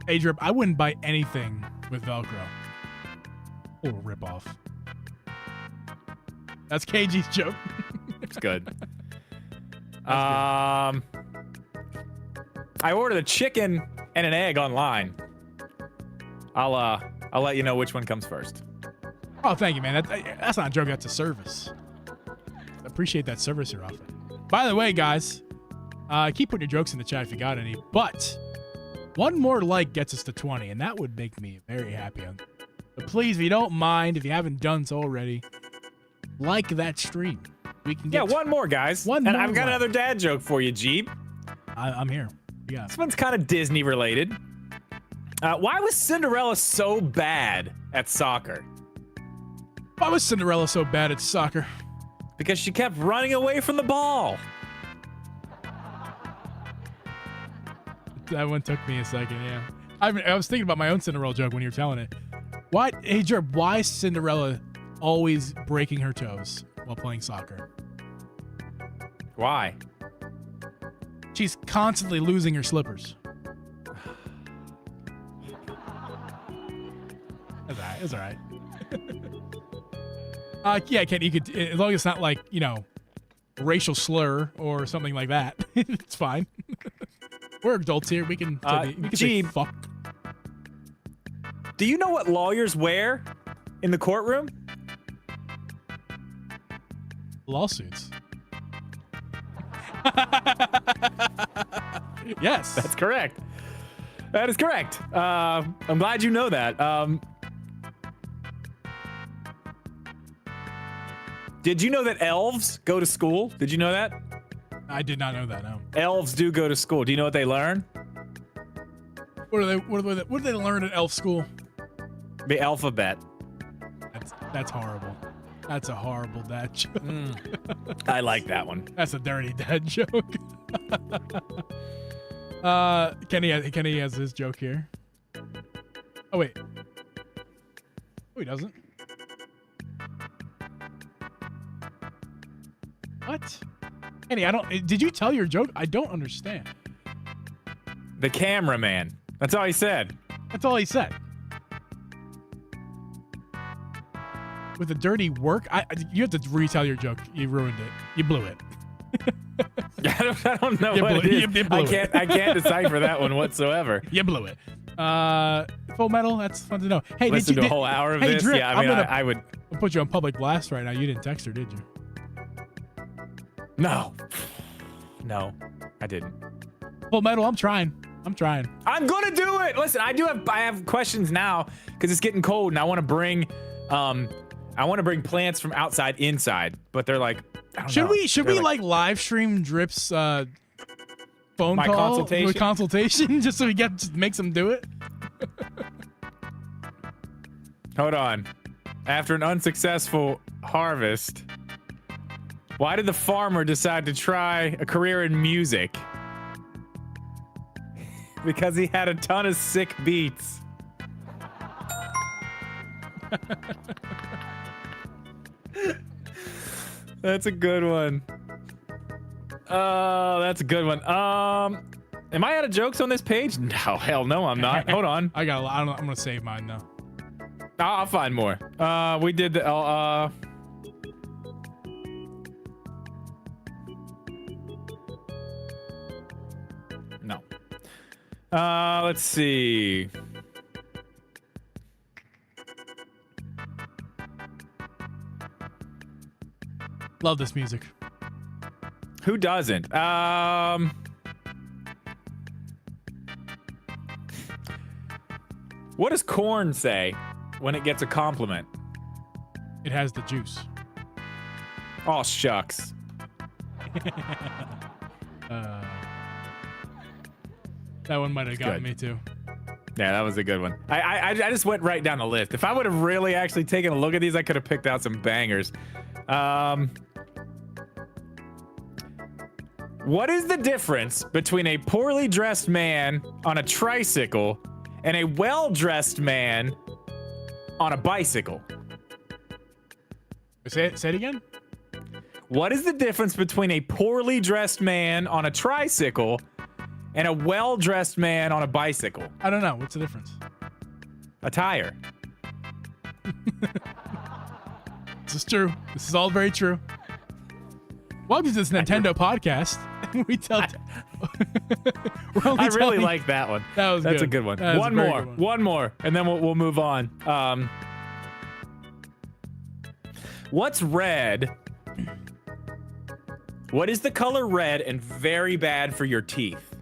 Hey, Drip, I wouldn't buy anything with Velcro. Or rip off. That's KG's joke. It's good. I ordered a chicken and an egg online. I'll let you know which one comes first. Oh, thank you, man. That's not a joke. That's a service. I appreciate that service you're offering. By the way, guys, keep putting your jokes in the chat if you got any. But one more like gets us to 20, and that would make me very happy. But please, if you don't mind, if you haven't done so already, like that stream. We can get one more, guys. One more. I've got another dad joke for you, Geeb. I'm here. Yeah. This one's kind of Disney related. Why was Cinderella so bad at soccer? Why was Cinderella so bad at soccer? Because she kept running away from the ball. That one took me a second, yeah. I was thinking about my own Cinderella joke when you were telling it. Hey, Jerb, why is Cinderella always breaking her toes while playing soccer? Why? She's constantly losing her slippers. That's all right. It's all right. Yeah, Ken, you could, as long as it's not like, you know, racial slur or something like that. It's fine. We're adults here. We can say, Geeb, fuck. Do you know what lawyers wear in the courtroom? Lawsuits. Yes. That's correct. That is correct. I'm glad you know that. Did you know that elves go to school? Did you know that? I did not know that, no. Elves do go to school. Do you know what they learn? What do they learn at elf school? The alphabet. That's horrible. That's a horrible dad joke. I like that one. That's a dirty dad joke. Kenny has his joke here. Oh wait. Oh, he doesn't. What? Kenny, I don't. Did you tell your joke? I don't understand. The cameraman. That's all he said. That's all he said. With a dirty work, you have to retell your joke. You ruined it. You blew it. I don't know what it is. I can't decipher that one whatsoever. You blew it. Full Metal. That's fun to know. Hey, listen to a whole hour of this. Drip, yeah, I would I'll put you on public blast right now. You didn't text her, did you? No, I didn't. Full Metal. I'm trying. I'm gonna do it. Listen, I have questions now because it's getting cold and I want to bring plants from outside inside, but they're like, I don't know. Should we like live stream Drip's phone My call consultation? with consultation just so we makes them do it? Hold on. After an unsuccessful harvest, why did the farmer decide to try a career in music? Because he had a ton of sick beats. That's a good one. Oh, that's a good one. Am I out of jokes on this page? No, hell no, I'm not. Hold on. I got a lot. I'm gonna save mine now. I'll find more. We did the no. Let's see. Love this music. Who doesn't? What does corn say when it gets a compliment? It has the juice. Oh, shucks. That one might have gotten good. me too. Yeah, that was a good one. I just went right down the list. If I would have really actually taken a look at these, I could have picked out some bangers. What is the difference between a poorly dressed man on a tricycle and a well-dressed man on a bicycle? Say it again? What is the difference between a poorly dressed man on a tricycle and a well-dressed man on a bicycle? I don't know. What's the difference? A tire. This is true. This is all very true. Welcome to this Nintendo podcast. We tell. I really like that one. That's good. a good one. That was One a very more. good one. One more, and then we'll move on. What's red? What is the color red and very bad for your teeth?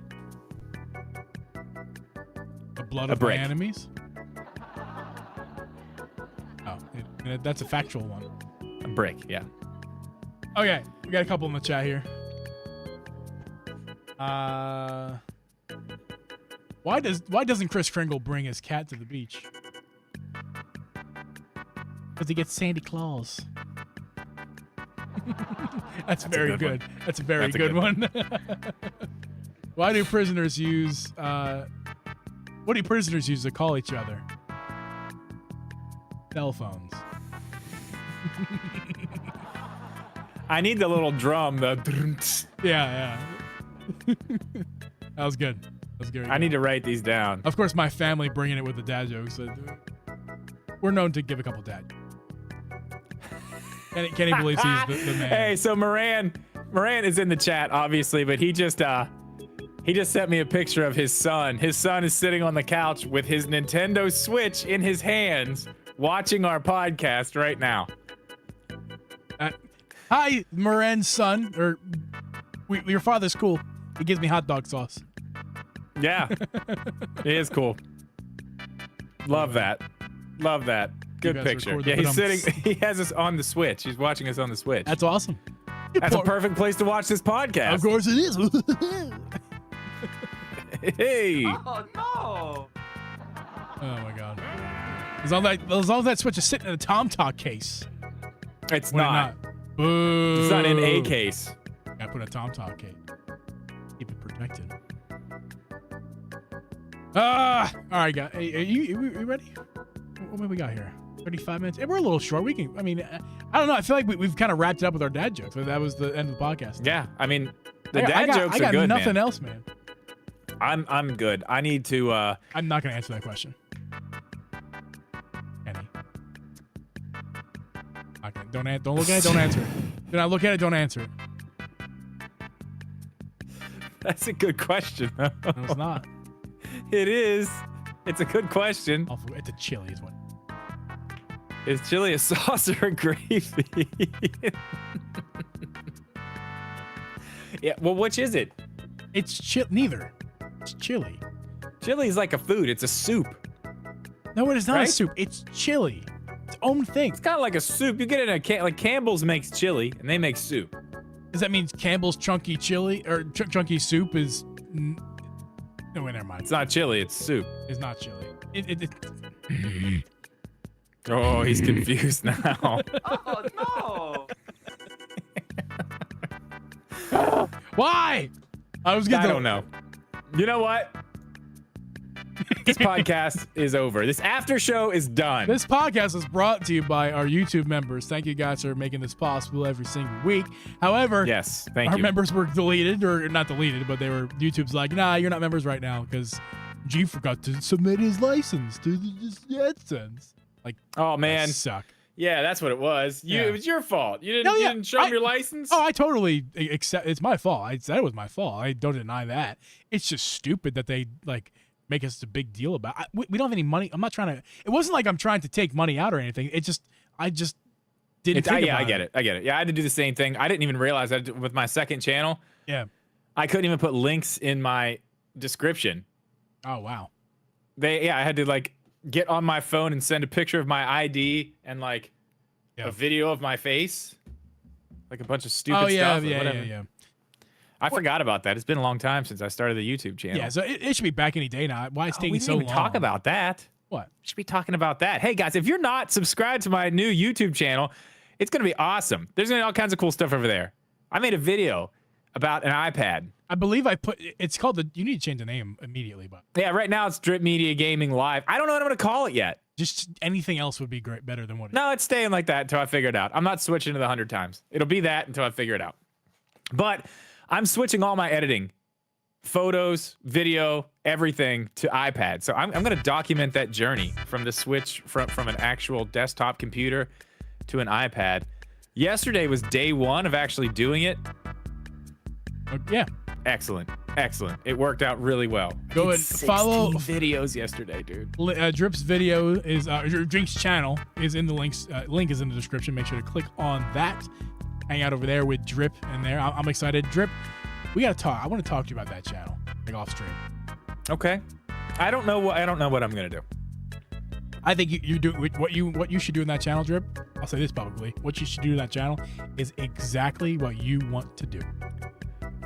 The blood A of my brick. enemies? Oh, that's a factual one. A brick, yeah. Okay, we got a couple in the chat here. Why doesn't Kris Kringle bring his cat to the beach? Because he gets Sandy Claus. That's very good. That's a very good one. Why do prisoners use what do prisoners use to call each other? Cell phones. I need the little drum. The Yeah. That was good. That was good. I need to write these down. Of course, my family bringing it with the dad jokes. We're known to give a couple dad. Kenny believes he's the man. Hey, so Moran is in the chat, obviously, but he just sent me a picture of his son. His son is sitting on the couch with his Nintendo Switch in his hands, watching our podcast right now. Hi, Moran's son. Your father's cool. He gives me hot dog sauce. Yeah, it is cool. Love that. Love that. Good picture. Yeah, he's sitting. He has us on the Switch. He's watching us on the Switch. That's awesome. That's a perfect place to watch this podcast. Of course it is. Hey. Oh no! Oh my god. As long as that Switch is sitting in a TomTalk case. It's not. Boo. It's not in a case. Gotta put a TomTalk case. Keep it protected. All right, guys. Are you ready? What do we got here? 35 minutes. We're a little short. We can. I mean, I don't know. I feel like we've kind of wrapped it up with our dad jokes. That was the end of the podcast. Yeah, I mean, the dad jokes are good, I got nothing man. else, man. I'm good. I need to. I'm not gonna answer that question. Kenny. Okay, don't look at it. Don't answer it. Do not look at it. Don't answer it. That's a good question. No, it's not. It is. It's a good question. It's a chili, is what. Is chili a sauce or a gravy? Yeah. Well, which is it? It's neither. It's chili. Chili is like a food. It's a soup. No, it is not Right? a soup. It's chili. Its own thing. It's kind of like a soup. You get it in a like Campbell's makes chili, and they make soup. Does that mean Campbell's chunky chili or chunky soup is? No, wait, never mind. It's not chili. It's soup. It's not chili. Oh, he's confused now. Oh no! Why? I I don't know. You know what? This podcast is over. This after show is done. This podcast is brought to you by our YouTube members. Thank you guys for making this possible every single week. However, Yes, thank our you. members were deleted, or not deleted, but YouTube's like, nah, you're not members right now because Geeb forgot to submit his license to the AdSense. Like, Oh man. suck. Yeah, that's what it was. Yeah. It was your fault. You didn't, No, you yeah, didn't show him your license? Oh, I totally accept. It's my fault. I said it was my fault. I don't deny that. It's just stupid that they like make us a big deal about. We don't have any money. I'm not trying to. It wasn't like I'm trying to take money out or anything. I just didn't. Think Yeah, about I get it. I get it. Yeah, I had to do the same thing. I didn't even realize that with my second channel. Yeah. I couldn't even put links in my description. Oh wow. I had to like get on my phone and send a picture of my ID and like a video of my face, like a bunch of stupid stuff. Yeah. I forgot about that. It's been a long time since I started the YouTube channel. Yeah, so it should be back any day now. Why it's taking we so didn't long? even talk about that. What? We should be talking about that. Hey guys, if you're not subscribed to my new YouTube channel, it's gonna be awesome. There's gonna be all kinds of cool stuff over there. I made a video about an iPad. I believe it's called you need to change the name immediately, but Yeah, right now it's Drip Media Gaming Live. I don't know what I'm gonna call it yet. just anything else would be better than what it is. No, it's staying like that until I figure it out. I'm not switching to the 100 times. It'll be that until I figure it out. But I'm switching all my editing, photos, video, everything to iPad. So I'm going to document that journey from the switch from an actual desktop computer to an iPad. Yesterday was day one of actually doing it. Yeah. Excellent. It worked out really well. Go I and did 16 follow videos yesterday, dude. Drip's video is Drink's channel is in the links. Link is in the description. Make sure to click on that. Hang out over there with Drip in there. I'm excited. Drip, we gotta talk. I want to talk to you about that channel, like off stream. Okay. I don't know what I'm gonna do. I think you do what you should do in that channel, Drip. I'll say this publicly. What you should do in that channel is exactly what you want to do.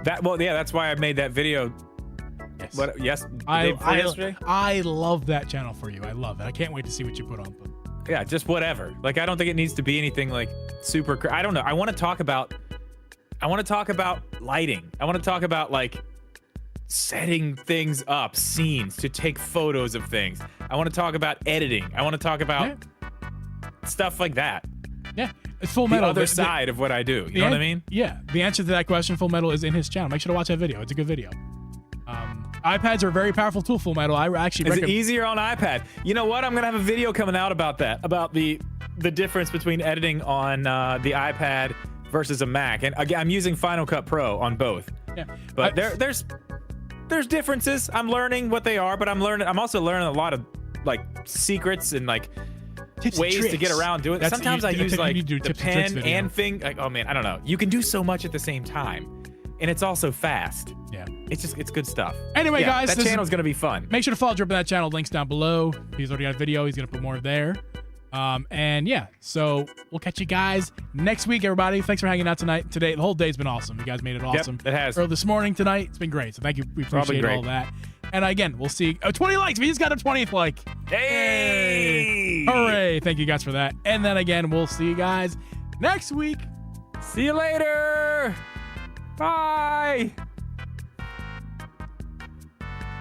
That's why I made that video. Yes. Yesterday? I love that channel for you. I love it. I can't wait to see what you put on. Yeah, just whatever. Like, I don't think it needs to be anything like super. I don't know. I want to talk about lighting. I want to talk about like setting things up, scenes to take photos of things. I want to talk about editing. I want to talk about stuff like that. Yeah, it's Full The Metal. other side of what I do. You know what I mean? Yeah, the answer to that question, Full Metal, is in his channel. Make sure to watch that video. It's a good video. iPads are a very powerful tool, Full Metal. I actually Is it easier on iPad? You know what? I'm gonna have a video coming out about that, about the difference between editing on the iPad versus a Mac. And again, I'm using Final Cut Pro on both. Yeah, but there's differences. I'm learning what they are, but I'm also learning a lot of like secrets and like ways to get around doing it. Sometimes I use like the pen and thing. Like, oh man, I don't know. You can do so much at the same time, and it's also fast. Yeah, it's good stuff. Anyway, yeah, guys, that channel's gonna be fun. Make sure to follow Drip in that channel. Links down below. He's already got a video. He's gonna put more there. And yeah, so we'll catch you guys next week, everybody. Thanks for hanging out today. The whole day's been awesome. You guys made it awesome. Yep, it has. Early this morning, tonight, it's been great. So thank you. We appreciate all that. And again, we'll see. 20 likes. We just got a 20th like. Hey! Hooray! Thank you guys for that. And then again, we'll see you guys next week. See you later. Bye.